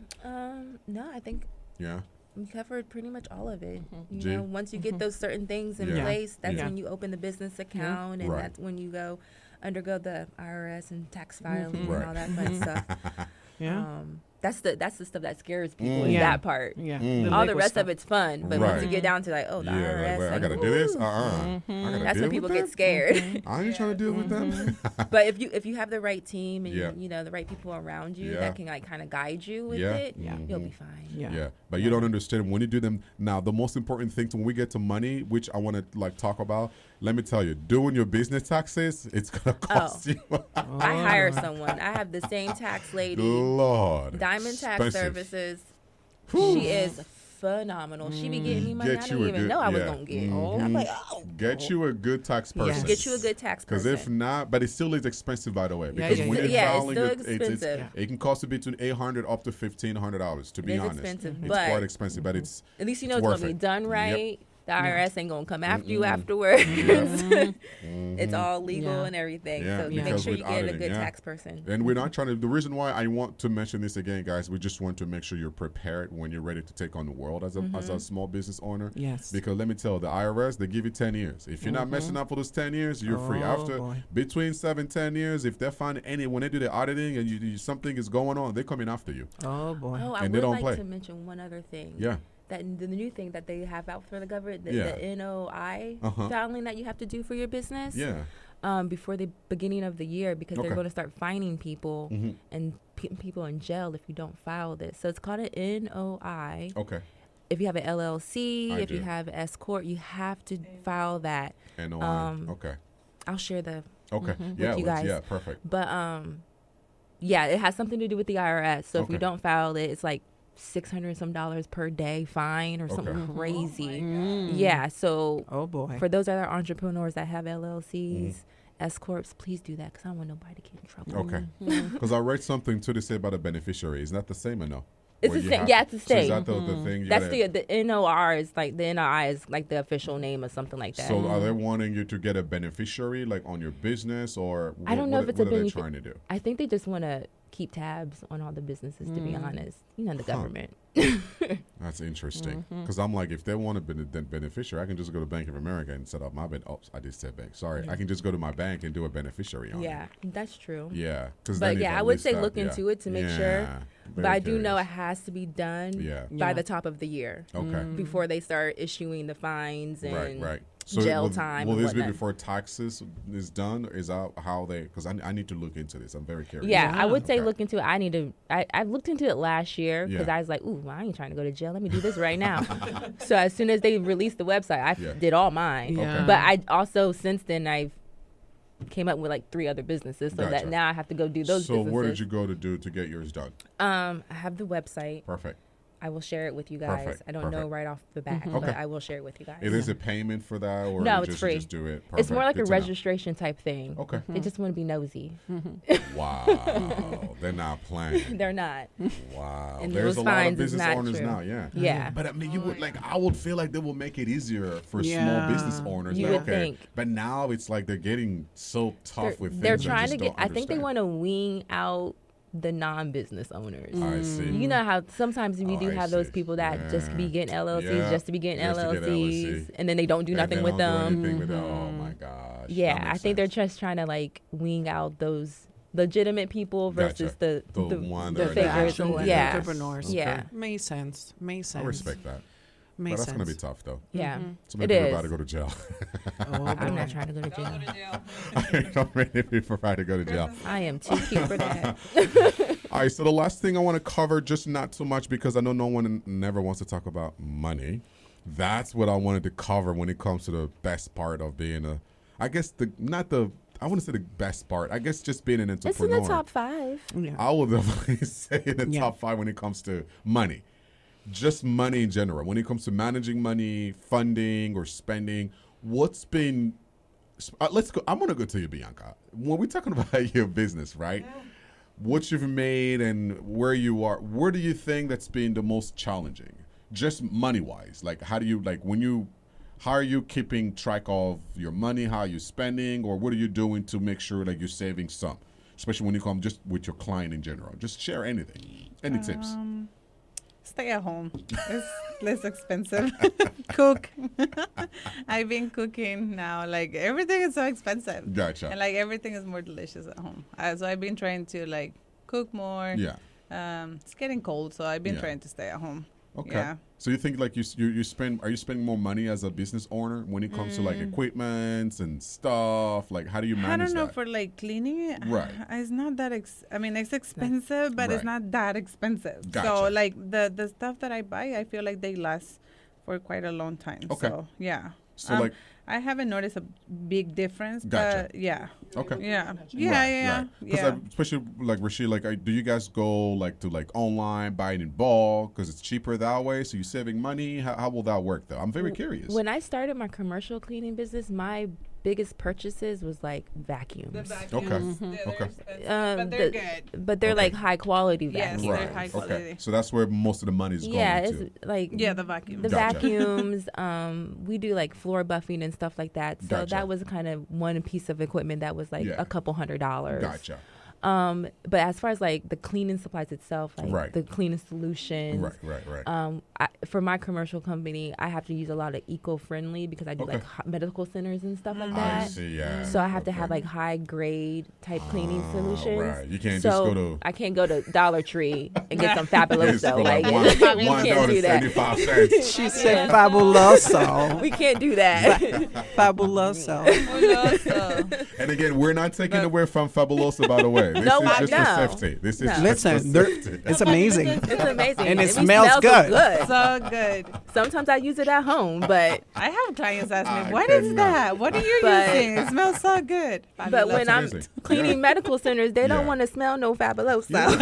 S3: No, I think
S1: Yeah.
S3: we covered pretty much all of it. You
S1: G?
S3: know, once you get those certain things in
S1: Yeah.
S3: place, that's
S1: Yeah.
S3: when you open the business account, and
S1: Right.
S3: that's when you go undergo the IRS and tax filing
S1: Right.
S3: and all that fun stuff.
S2: Yeah.
S3: That's the stuff that scares people. Is
S2: Yeah.
S3: that part.
S2: Yeah.
S3: All the
S2: legal
S3: rest
S2: stuff.
S3: of it's fun, but
S1: Right.
S3: once you get down to like, oh, the
S1: Yeah.
S3: IRS,
S1: Like, I
S3: like,
S1: gotta do this.
S3: woo,
S1: I gotta
S3: that's
S1: deal
S3: when people
S1: with
S3: get
S1: that?
S3: scared.
S1: I ain't trying to deal with them.
S3: But if you have the right team and
S1: Yeah.
S3: you know the right people around you
S1: Yeah.
S3: that can like kind of guide you with
S1: Yeah.
S3: it,
S2: Yeah.
S3: you'll be fine.
S2: Yeah.
S1: Yeah, but you don't understand when you do them. Now, the most important thing when we get to money, which I want to like talk about, let me tell you, doing your business taxes, it's gonna cost you.
S3: I hire someone. I have the same tax lady.
S1: Lord,
S3: Diamond Tax
S1: expensive.
S3: Services. She is phenomenal. She be getting me money I didn't even know I was gonna get. I'm like,
S1: get you a good tax person.
S2: Yes.
S3: get you a good tax person.
S1: Because if not, but it still is expensive, by the way. Because
S2: yeah,
S1: when
S2: yeah.
S1: you're
S3: Yeah, it's
S1: filing,
S3: still
S1: it,
S3: expensive.
S1: it can cost you between $800 up to $1,500. To be
S3: It is
S1: honest,
S3: expensive,
S1: it's
S3: but
S1: quite expensive. But it's
S3: at least you know
S1: it's
S3: it's
S1: worth
S3: gonna be
S1: it.
S3: done
S1: Yep.
S3: right. The IRS ain't gonna come after you afterwards. It's all legal
S2: Yeah.
S3: and everything.
S1: Yeah,
S3: So make
S1: because
S3: sure
S1: with
S3: you get a
S1: auditing,
S3: good
S1: yeah.
S3: tax person.
S1: And we're not trying to. The reason why I want to mention this again, guys, we just want to make sure you're prepared when you're ready to take on the world as a small business owner.
S2: Yes.
S1: Because let me tell you, the IRS, they give you 10 years. If you're not messing up for those 10 years, you're free.
S2: Oh,
S1: After
S2: boy.
S1: between 7-10 years, if they find when they do the auditing and you something is going on, they come in after you.
S2: Oh boy.
S3: Oh, I
S1: And they
S3: would
S1: don't
S3: like
S1: play.
S3: to mention one other thing.
S1: Yeah.
S3: That the new thing that they have out for the government, the NOI
S1: Uh-huh.
S3: filing that you have to do for your business.
S1: Yeah.
S3: Before the beginning of the year, because
S1: Okay.
S3: they're going to start fining people
S1: Mhm.
S3: and putting people in jail if you don't file this. So it's called an NOI.
S1: Okay.
S3: If you have an LLC,
S1: I
S3: if you
S1: do.
S3: have S corp, you have to file that.
S1: NOI. Okay.
S3: I'll share the
S1: Okay.
S3: with
S1: Yeah.
S3: you
S1: let's-
S3: guys.
S1: Yeah. Perfect.
S3: But yeah, it has something to do with the IRS. So if
S1: Okay.
S3: you don't file it, it's like $600 some per day fine or something
S1: Okay.
S3: crazy. Yeah. So
S2: Oh boy.
S3: for those other entrepreneurs that have LLCs, S corps, please do that because I don't want nobody to get in trouble.
S1: Okay. Because I read something too to say about a beneficiary. Is that the same or no?
S3: It's
S1: Where
S3: the
S1: you
S3: same.
S1: have-
S3: Yeah, it's the
S1: So is
S3: same.
S1: that the thing? You
S3: That's
S1: gotta-
S3: the NOR is like the NOI is like the official name or something like that.
S1: So are they wanting you to get a beneficiary like on your business or
S3: I don't know
S1: what,
S3: if it's
S1: what
S3: a
S1: are they
S3: benefi-
S1: trying to do?
S3: I think they just want to keep tabs on all the businesses. To be honest, you know, the government.
S1: That's interesting. Because I'm like, if they want a beneficiary, I can just go to Bank of America and set up my Oops, I just said bank. Sorry. I can just go to my bank and do a beneficiary on
S3: Yeah, that's true.
S1: it. Yeah.
S3: But yeah, I would say look into it to make sure. But I do know it has to be done
S1: Yeah.
S3: by
S2: Yeah.
S3: the top of the year
S1: Okay.
S3: before they start issuing the fines and
S1: Right.
S3: jail
S1: will,
S3: time
S1: Will
S3: and
S1: this be
S3: whatnot.
S1: before taxes is done? Or is that how they? Because I need to look into this. I'm very curious.
S3: Yeah, I would say
S1: Okay.
S3: look into it. I looked into it last year because
S1: Yeah.
S3: I was like, ooh, I ain't trying to go to jail. Let me do this right now. So as soon as they released the website, I
S1: Yeah.
S3: did all mine.
S2: Yeah.
S3: But I also, since then, I've came up with like 3 other businesses. So
S1: Gotcha.
S3: that now I have to go do those
S1: So
S3: businesses.
S1: where did you go to do to get yours done?
S3: I have the website.
S1: Perfect.
S3: I will share it with you guys.
S1: Perfect,
S3: I don't know
S1: perfect.
S3: right off the bat,
S1: Okay.
S3: but I will share it with you guys.
S1: Is there a payment for that, or
S3: No,
S1: you
S3: it's
S1: just,
S3: free.
S1: You just do it?
S3: It's more
S1: Perfect.
S3: like
S1: Good
S3: a
S1: to know.
S3: registration type thing.
S1: Okay.
S3: They just want to be nosy.
S1: Wow. They're not playing.
S3: They're not.
S1: Wow.
S3: And
S1: There's
S3: those
S1: a lot of
S3: fines is
S1: business
S3: not
S1: owners
S3: true.
S1: now, yeah.
S3: Yeah.
S1: But I mean, you would I would feel like they will make it easier for small
S2: Yeah.
S1: business owners.
S3: You
S1: like,
S3: would
S1: okay.
S3: think.
S1: But now it's like they're getting so tough with things.
S3: They're
S1: I
S3: trying
S1: just
S3: to get.
S1: don't
S3: I think they
S1: understand.
S3: want to wean out the non-business owners.
S1: I see.
S3: You know how sometimes we
S1: Oh,
S3: do
S1: I
S3: have those
S1: see.
S3: people that just be
S1: Yeah.
S3: getting LLCs
S1: Yeah.
S3: just to be getting
S1: Just to get
S3: LLCs,
S1: LLC.
S3: and then they don't do
S1: And
S3: nothing
S1: they
S3: with
S1: don't do
S3: them.
S1: anything with them. Oh my gosh.
S3: Yeah,
S1: That
S3: I
S1: makes
S3: think they're
S1: sense.
S3: just trying to like wean out those legitimate people versus
S1: Gotcha.
S3: the
S1: one
S2: The,
S1: that
S3: figures.
S2: actual
S3: Yeah.
S2: entrepreneurs.
S3: Yeah.
S2: Makes sense. Makes sense.
S1: I respect that.
S2: Makes
S1: But that's
S2: sense.
S1: going to be tough, though.
S3: Yeah,
S1: So many
S3: it
S1: people
S3: is.
S1: about to go to jail.
S2: Oh,
S3: I'm
S2: boy.
S3: not trying to go to jail.
S1: So many people about to go to jail.
S3: I am too cute for that.
S1: All right, so the last thing I want to cover, just not so much because I know no one never wants to talk about money. That's what I wanted to cover when it comes to the best part of being I wouldn't say the best part. I guess just being an
S3: It's
S1: entrepreneur.
S3: in the top 5.
S2: Yeah.
S1: I would definitely say in the
S2: Yeah.
S1: top 5 when it comes to money. Just money in general. When it comes to managing money, funding, or spending, what's been... let's go. I'm going to go to you, Bianca. When we're talking about your business, right? What you've made and where you are, where do you think that's been the most challenging? Just money-wise. Like, how are you keeping track of your money? How are you spending? Or what are you doing to make sure that you're saving some? Especially when you come just with your client in general. Just share anything. Any tips?
S4: Stay at home. It's less expensive. Cook. I've been cooking now. Like everything is so expensive.
S1: Gotcha.
S4: And like everything is more delicious at home. So I've been trying to like cook more.
S1: Yeah.
S4: It's getting cold, so I've been
S1: Yeah.
S4: trying to stay at home.
S1: Okay.
S4: Yeah.
S1: So you think like you are you spending more money as a business owner when it comes to like equipment and stuff? Like how do you manage
S4: I don't know
S1: that?
S4: for like cleaning it.
S1: Right.
S4: It's not that it's expensive, but
S1: Right.
S4: it's not that expensive.
S1: Gotcha.
S4: So like the stuff that I buy, I feel like they last for quite a long time.
S1: Okay.
S4: So yeah.
S1: So like,
S4: I haven't noticed a big difference.
S1: Gotcha.
S4: Yeah.
S1: okay.
S4: Yeah.
S1: Right. Because especially like Rashid, like, do you guys go like to like online, buy it in bulk because it's cheaper that way? So you're saving money. How will that work though? I'm very curious.
S3: When I started my commercial cleaning business, my biggest purchases was like vacuums.
S4: The vacuums.
S1: Okay.
S4: They're
S1: Okay.
S4: expensive, but they're good.
S3: But they're
S1: Okay.
S3: like high quality
S4: Yes,
S3: vacuums.
S4: they're high quality.
S1: Okay. So that's where most of the money is
S3: Yeah,
S1: going
S3: it's
S1: to.
S3: like
S4: The vacuums.
S3: the
S1: Gotcha.
S3: vacuums. We do like floor buffing and stuff like that. So
S1: Gotcha.
S3: that was kind of one piece of equipment that was like
S1: Yeah.
S3: a couple $100.
S1: Gotcha.
S3: But as far as like the cleaning supplies itself, like
S1: Right.
S3: the cleaning solutions,
S1: Right.
S3: for my commercial company, I have to use a lot of eco-friendly because I do
S1: Okay.
S3: like medical centers and stuff like
S1: I
S3: that.
S1: see. Yeah.
S3: So I have to
S1: Okay.
S3: have like high grade type cleaning solutions.
S1: Right. You can't
S3: so
S1: just go to.
S3: I can't go to Dollar Tree and get some
S1: Yes,
S3: Fabuloso.
S1: for
S3: Like,
S1: like
S3: we
S1: $1
S3: can't do that.
S1: 75 cents.
S2: She said fabuloso.
S3: We can't do that.
S2: Fabuloso.
S1: And again, we're not taking away from Fabuloso, by the way. This
S3: No,
S1: is just
S3: no.
S1: for safety. This is
S3: No.
S1: just
S2: Listen,
S1: for
S2: they're-
S1: safety.
S2: it's amazing.
S3: It's amazing.
S2: And it
S3: we
S2: smells
S3: smell
S2: good.
S4: So good.
S3: Sometimes I use it at home, but
S4: I have clients ask
S1: I
S4: me, "What is
S1: cannot.
S4: that? What are you
S3: But-
S4: using? It smells so good."
S3: but when I'm
S1: amazing.
S3: cleaning
S1: Yeah.
S3: medical centers, they
S1: Yeah.
S3: don't want to smell no Fabuloso.
S1: Yeah,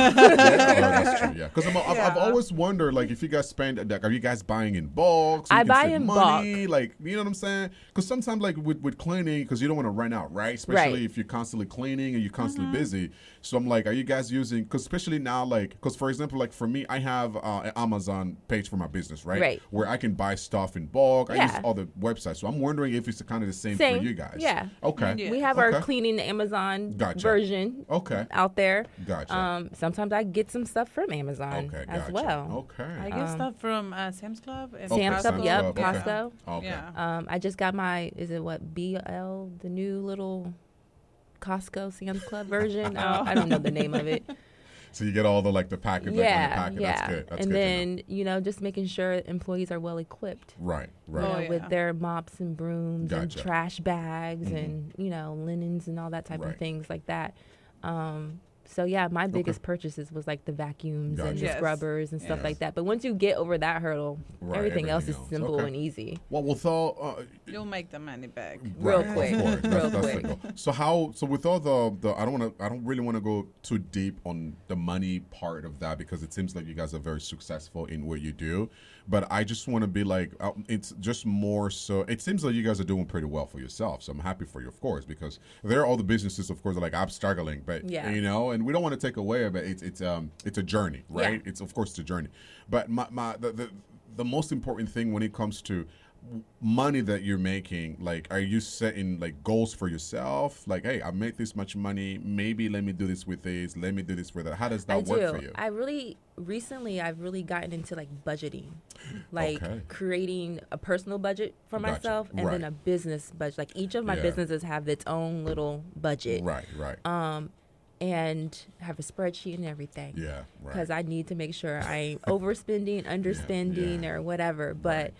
S1: that's true. Yeah, because I've
S4: Yeah.
S1: always wondered, like, if you guys spend, like, are you guys buying in bulk? So
S3: I
S1: you can
S3: buy
S1: save
S3: in
S1: money? Like, you know what I'm saying? Because sometimes, like, with cleaning, because you don't want to run out, right? Especially
S3: Right.
S1: if you're constantly cleaning and you're constantly busy. So I'm like, are you guys using? Because especially now, like, because for example, like for me, I have an Amazon page for my business, right?
S3: Right.
S1: Where I can buy stuff in bulk. I use
S3: Yeah.
S1: other websites. So I'm wondering if it's kind of the same for
S3: Same.
S1: you guys.
S3: Yeah.
S1: Okay.
S4: Yeah.
S3: We have our
S1: Okay.
S3: cleaning Amazon
S1: Gotcha.
S3: version
S1: Okay.
S3: out there.
S1: Gotcha.
S3: Sometimes I get some stuff from Amazon
S1: Okay.
S3: as
S1: Gotcha.
S3: well.
S1: Okay.
S4: I get stuff from Sam's Club and
S1: Okay,
S3: Sam's Club,
S1: Sam's
S3: yep,
S1: Club, okay.
S3: Costco.
S1: Okay.
S4: Yeah.
S3: I just got my, is it what, BL, the new little Costco Sam's Club version? I don't know the name of it.
S1: So you get all the like the packet, like, on the
S3: Yeah,
S1: packet.
S3: yeah.
S1: That's good. That's
S3: And
S1: good to know.
S3: then, just making sure employees are well equipped.
S1: Right,
S3: You
S1: right.
S3: know,
S4: Oh, yeah.
S3: with their mops and brooms and
S1: Gotcha.
S3: trash bags
S1: Mhm.
S3: and, linens and all that type
S1: Right.
S3: of things like that. So yeah, my biggest purchases was like the vacuums and
S1: Gotcha.
S3: the
S4: Yes.
S3: scrubbers and stuff
S1: Yes.
S3: like that. But once you get over that hurdle,
S1: Right,
S3: everything else is
S1: everything else.
S3: simple
S1: Okay.
S3: and easy.
S1: Well, with all
S4: You'll make the money back.
S3: Real
S1: right,
S3: quick,
S1: of course.
S3: real
S1: That's
S3: quick.
S1: the goal. So with all the I don't really want to go too deep on the money part of that because it seems like you guys are very successful in what you do. But I just want to be like, it's just more so. It seems like you guys are doing pretty well for yourself. So I'm happy for you, of course, because there are all the businesses, of course, are like I'm struggling, but
S3: Yeah.
S1: and we don't want to take away, but it's a journey, right?
S3: Yeah.
S1: It's of course it's a journey. But the most important thing when it comes to money that you're making, like, are you setting like goals for yourself? Like, hey, I make this much money. Maybe let me do this with this. Let me do this with that. How does that
S3: I
S1: work
S3: do.
S1: for you?
S3: I've really gotten into like budgeting, like
S1: Okay.
S3: creating a personal budget for
S1: Gotcha.
S3: myself and then
S1: Right.
S3: a business budget. Like each of my
S1: Yeah.
S3: businesses have its own little budget.
S1: Right, right.
S3: And have a spreadsheet and everything.
S1: Yeah, right.
S3: Because I need to make sure I ain't overspending, underspending,
S1: yeah.
S3: or whatever. But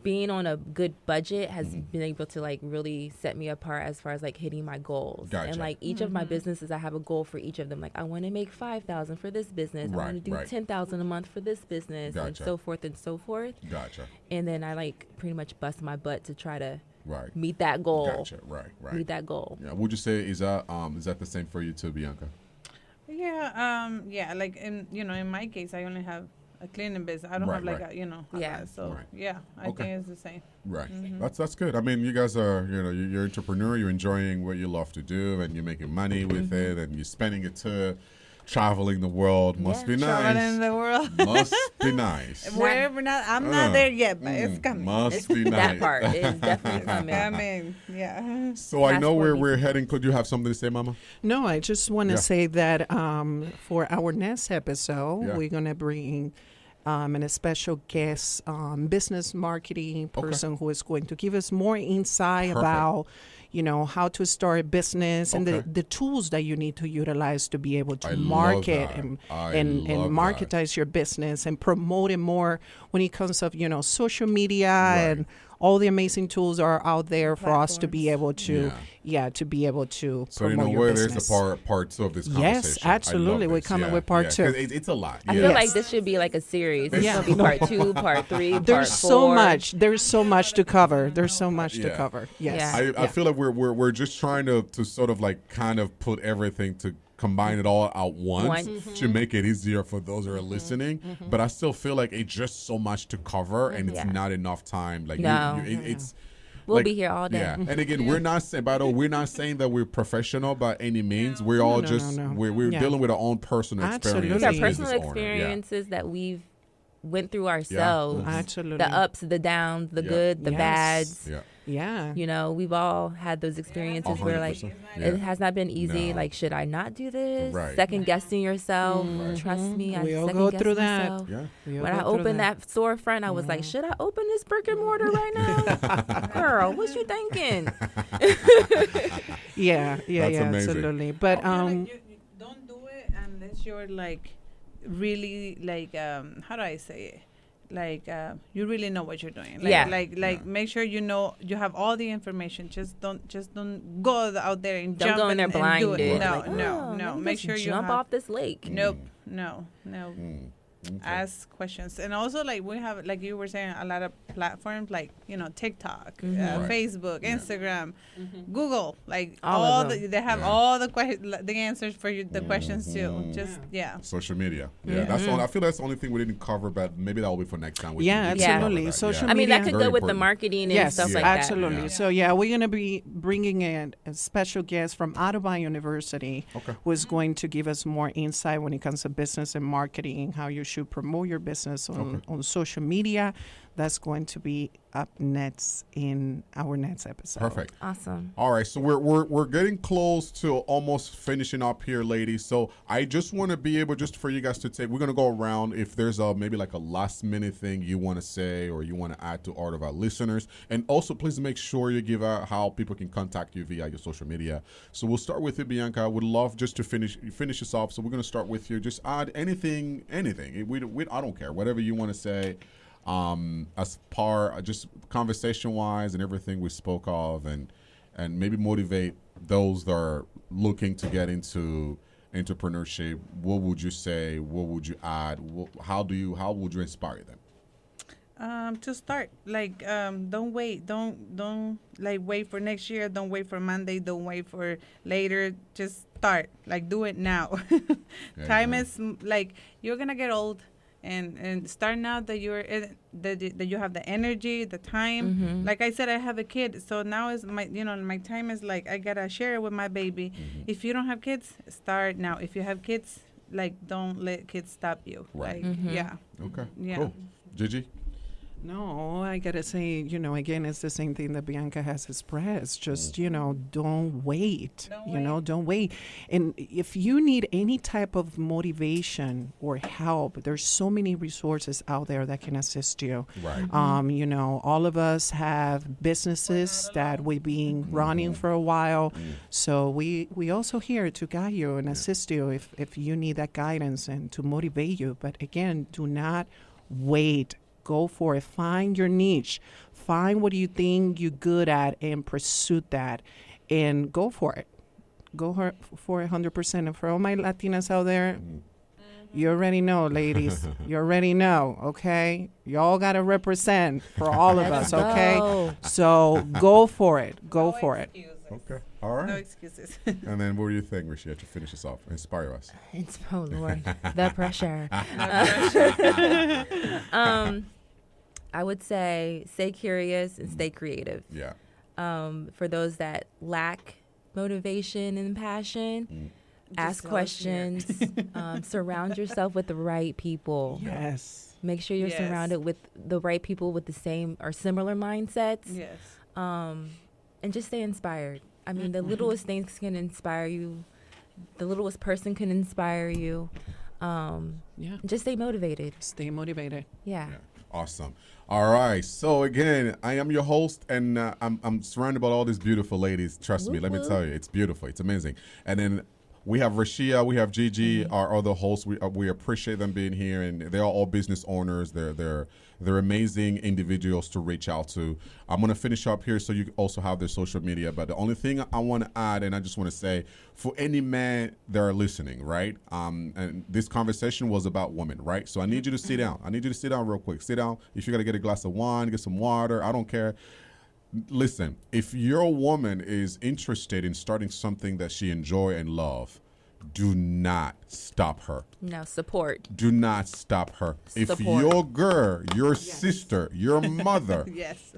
S3: being on a good budget has been able to like really set me apart as far as like hitting my goals.
S1: Gotcha.
S3: And like each of my businesses, I have a goal for each of them. Like I want to make 5,000 for this business. I
S1: Right,
S3: want to do
S1: right.
S3: 10,000 a month for this business, and
S1: Gotcha.
S3: so forth and so forth.
S1: Gotcha.
S3: And then I like pretty much bust my butt to try to
S1: Right.
S3: meet that goal.
S1: Gotcha. Right, right.
S3: Meet that goal.
S1: Yeah. Would you say is that the same for you too, Bianca?
S4: Yeah, like in my case, I only have a cleaning business. I don't
S1: Right,
S4: have like
S1: right.
S4: a
S3: Yeah.
S4: so
S1: Right.
S4: yeah, I
S1: Okay.
S4: think it's the same.
S1: Right.
S4: Mm-hmm.
S1: That's good. I mean, you guys are, you're entrepreneur, you're enjoying what you love to do and you're making money with it and you're spending it to traveling the world. Must be
S4: Traveling
S1: nice.
S4: the world.
S1: Must be nice.
S4: Wherever I'm not there yet, but it's
S1: Mm,
S4: coming.
S1: Must be nice.
S3: That part is definitely
S4: It's
S3: coming.
S4: coming. Yeah.
S1: So I know
S3: Fast
S1: where
S3: forward.
S1: we're heading. Could you have something to say, Mama?
S2: No, I just want to
S1: Yeah.
S2: say that for our next episode,
S1: Yeah.
S2: we're going to bring a special guest business marketing person who is going to give us more insight
S1: Perfect.
S2: about, how to start a business and
S1: Okay.
S2: the tools that you need to utilize to be able to
S1: I love
S2: market
S1: that.
S2: and
S1: I
S2: and
S1: love
S2: marketize your business and promote it more when it comes of social media
S1: Right.
S2: and all the amazing tools are out there for us to be able to, to be able to
S1: so
S2: promote your business.
S1: There's a part two of this conversation.
S2: Yes, absolutely. We're coming with part two.
S1: It's a lot.
S3: I feel like this should be like a series. It's going to be part 2, part 3, part 4.
S2: There's so much. There's so much to cover. There's so much to cover. Yes.
S1: I feel like we're just trying to sort of like kind of put everything to combine it all out once to make it easier for those who are listening. But I still feel like it's just so much to cover and it's not enough time. Like it's
S3: we'll be here all day.
S1: Yeah. And again, we're not saying that we're professional by any means. We're all we're dealing with our own personal experiences.
S3: Our personal experiences that we've went through ourselves.
S2: Absolutely.
S3: The ups, the downs, the good, the bads.
S2: Yeah.
S3: You know, we've all had those experiences 100%. Where like it has not been easy. Like, should I not do this?
S1: Right.
S3: Second guessing yourself. Trust me, I second go through that. When I opened that storefront, I was like, should I open this brick and mortar right now? Girl, what you thinking?
S2: Yeah, absolutely. But
S4: don't do it unless you're like really like how do I say it? Like you really know what you're doing. Like make sure you know you have all the information. Just don't go out there and
S3: don't
S4: jump
S3: go in there
S4: and do it.
S3: blinded.
S4: No. Make sure you
S3: jump off this lake.
S4: Nope. No. Okay. Ask questions. And also, like, we have, like you were saying, a lot of platforms like, you know, TikTok, Facebook, Instagram, Google, like all they have all the answers for you, the questions too. Just
S1: social media. That's all. I feel that's the only thing we didn't cover, but maybe that will be for next time.
S2: Absolutely. Social media.
S3: I mean, that could go with the marketing and stuff like that.
S2: Absolutely. So we're going to be bringing in a special guest from Ottawa University who is going to give us more insight when it comes to business and marketing, how you should promote your business on social media. That's going to be up next in our next episode.
S1: Perfect.
S3: Awesome.
S1: All right, so we're getting close to almost finishing up here, ladies. So I just want to be able, just for you guys to take, we're going to go around if there's maybe like a last minute thing you want to say or you want to add to all of our listeners. And also please make sure you give out how people can contact you via your social media. So we'll start with you, Bianca. I would love just to finish us off. So we're going to start with you. Just add anything. I don't care. Whatever you want to say. Just conversation wise and everything we spoke of and maybe motivate those that are looking to get into entrepreneurship. What would you say? What would you add? How would you inspire them?
S4: To start, like, don't wait. Don't like wait for next year. Don't wait for Monday. Don't wait for later. Just start. Like, do it now. Time is like, you're gonna get old. And start now that that you have the energy, the time. Like I said, I have a kid, so now is my time is like I gotta share it with my baby. If you don't have kids, start now. If you have kids, like don't let kids stop you.
S1: Right.
S4: Like,
S1: Okay.
S4: Yeah.
S1: Cool. Gigi?
S2: No, I got to say, again, it's the same thing that Bianca has expressed. Just, don't wait. Don't wait. And if you need any type of motivation or help, there's so many resources out there that can assist you.
S1: Right.
S2: All of us have businesses that we've been running for a while. So we also here to guide you and assist you if you need that guidance and to motivate you. But again, do not wait. Go for it. Find your niche. Find what you think you're good at and pursue that and go for it. Go for 100%. And for all my Latinas out there, you already know, ladies. You already know, okay? Y'all got to represent for all of us, okay? So go for it. Go for it.
S1: Okay. All right.
S4: No excuses.
S1: And then what do you think, Rishi, to finish us off? Inspire us.
S3: Oh, Lord. The pressure. I would say stay curious and stay creative.
S1: Yeah.
S3: For those that lack motivation and passion, ask questions. Surround yourself with the right people.
S2: Yes.
S3: Make sure you're surrounded with the right people with the same or similar mindsets.
S4: Yes.
S3: And just stay inspired. I mean, the littlest things can inspire you. The littlest person can inspire you. Just stay motivated.
S2: Stay motivated.
S3: Yeah.
S1: Awesome. All right. So again, I am your host, and I'm surrounded by all these beautiful ladies. Trust me. Let me tell you, it's beautiful. It's amazing. And then We have Rashia, we have Gigi, our other hosts. We appreciate them being here, and they're all business owners. They're amazing individuals to reach out to. I'm going to finish up here so you also have their social media. But the only thing I want to add, and I just want to say, for any man that are listening, right? And this conversation was about women, right? So I need you to sit down. I need you to sit down real quick. Sit down. If you got to get a glass of wine, get some water, I don't care. Listen, if your woman is interested in starting something that she enjoy and love, do not stop her.
S3: No, support.
S1: Do not stop her.
S3: Support.
S1: If your girl, your sister, your mother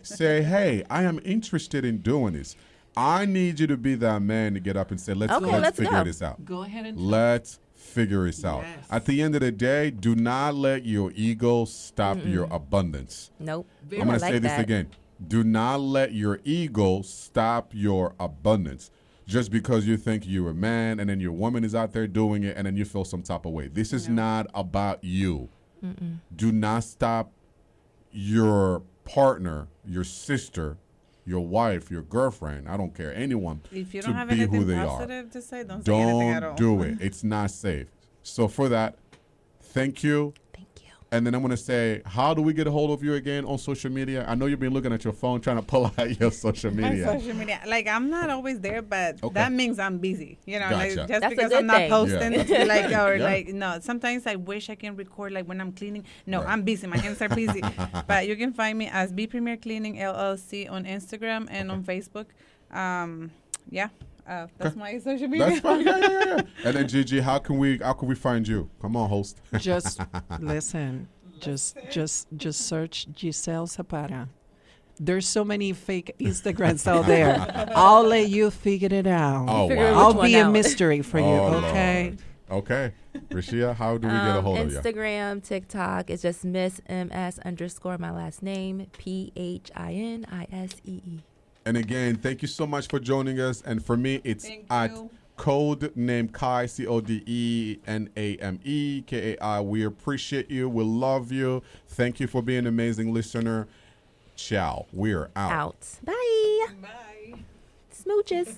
S1: say, hey, I am interested in doing this, I need you to be that man to get up and say, let's figure
S3: go.
S1: this out.
S2: Go ahead and
S1: Let's figure this out.
S2: Yes.
S1: At the end of the day, do not let your ego stop your abundance.
S3: Nope.
S1: I'm going to say this again. Do not let your ego stop your abundance. Just because you think you're a man and then your woman is out there doing it and then you feel some type of way. This is not about you. Do not stop your partner, your sister, your wife, your girlfriend, I don't care, anyone,
S4: If you
S1: to
S4: don't have
S1: be who
S4: anything
S1: they
S4: positive to say, don't say anything at all.
S1: do it. It's not safe. So for that, thank you. And then I'm going to say, how do we get a hold of you again on social media? I know you've been looking at your phone trying to pull out your social media.
S4: My social media. Like, I'm not always there, but that means I'm busy. You know,
S1: Gotcha.
S4: like, just
S3: That's a
S4: because
S3: good
S4: I'm not
S3: thing.
S4: posting,
S1: Yeah.
S4: like, or
S1: Yeah.
S4: like, no. Sometimes I wish I can record, like, when I'm cleaning. No,
S1: Right.
S4: I'm busy. My hands are busy. But you can find me as B Premier Cleaning LLC on Instagram and on Facebook. That's my social media.
S1: That's fine. Yeah. And then Gigi, how can we find you? Come on, host.
S2: just listen. Just search Giselle Zapata. There's so many fake Instagrams out there. I'll let you figure it out.
S1: Oh,
S3: Figure
S1: wow.
S2: I'll
S3: which
S2: be
S3: one
S2: a
S3: out.
S2: mystery for you,
S1: Oh,
S2: okay?
S1: Lord. Okay. Rashia, how do we get a hold of you?
S3: Instagram, TikTok. It's just Miss MS _ my last name, PHINISEE.
S1: And again, thank you so much for joining us. And for me, it's
S4: Thank
S1: at
S4: you.
S1: Code Name Kai, CODENAME KAI. We appreciate you. We love you. Thank you for being an amazing listener. Ciao. We're out.
S3: Out. Bye.
S4: Bye.
S3: Smooches.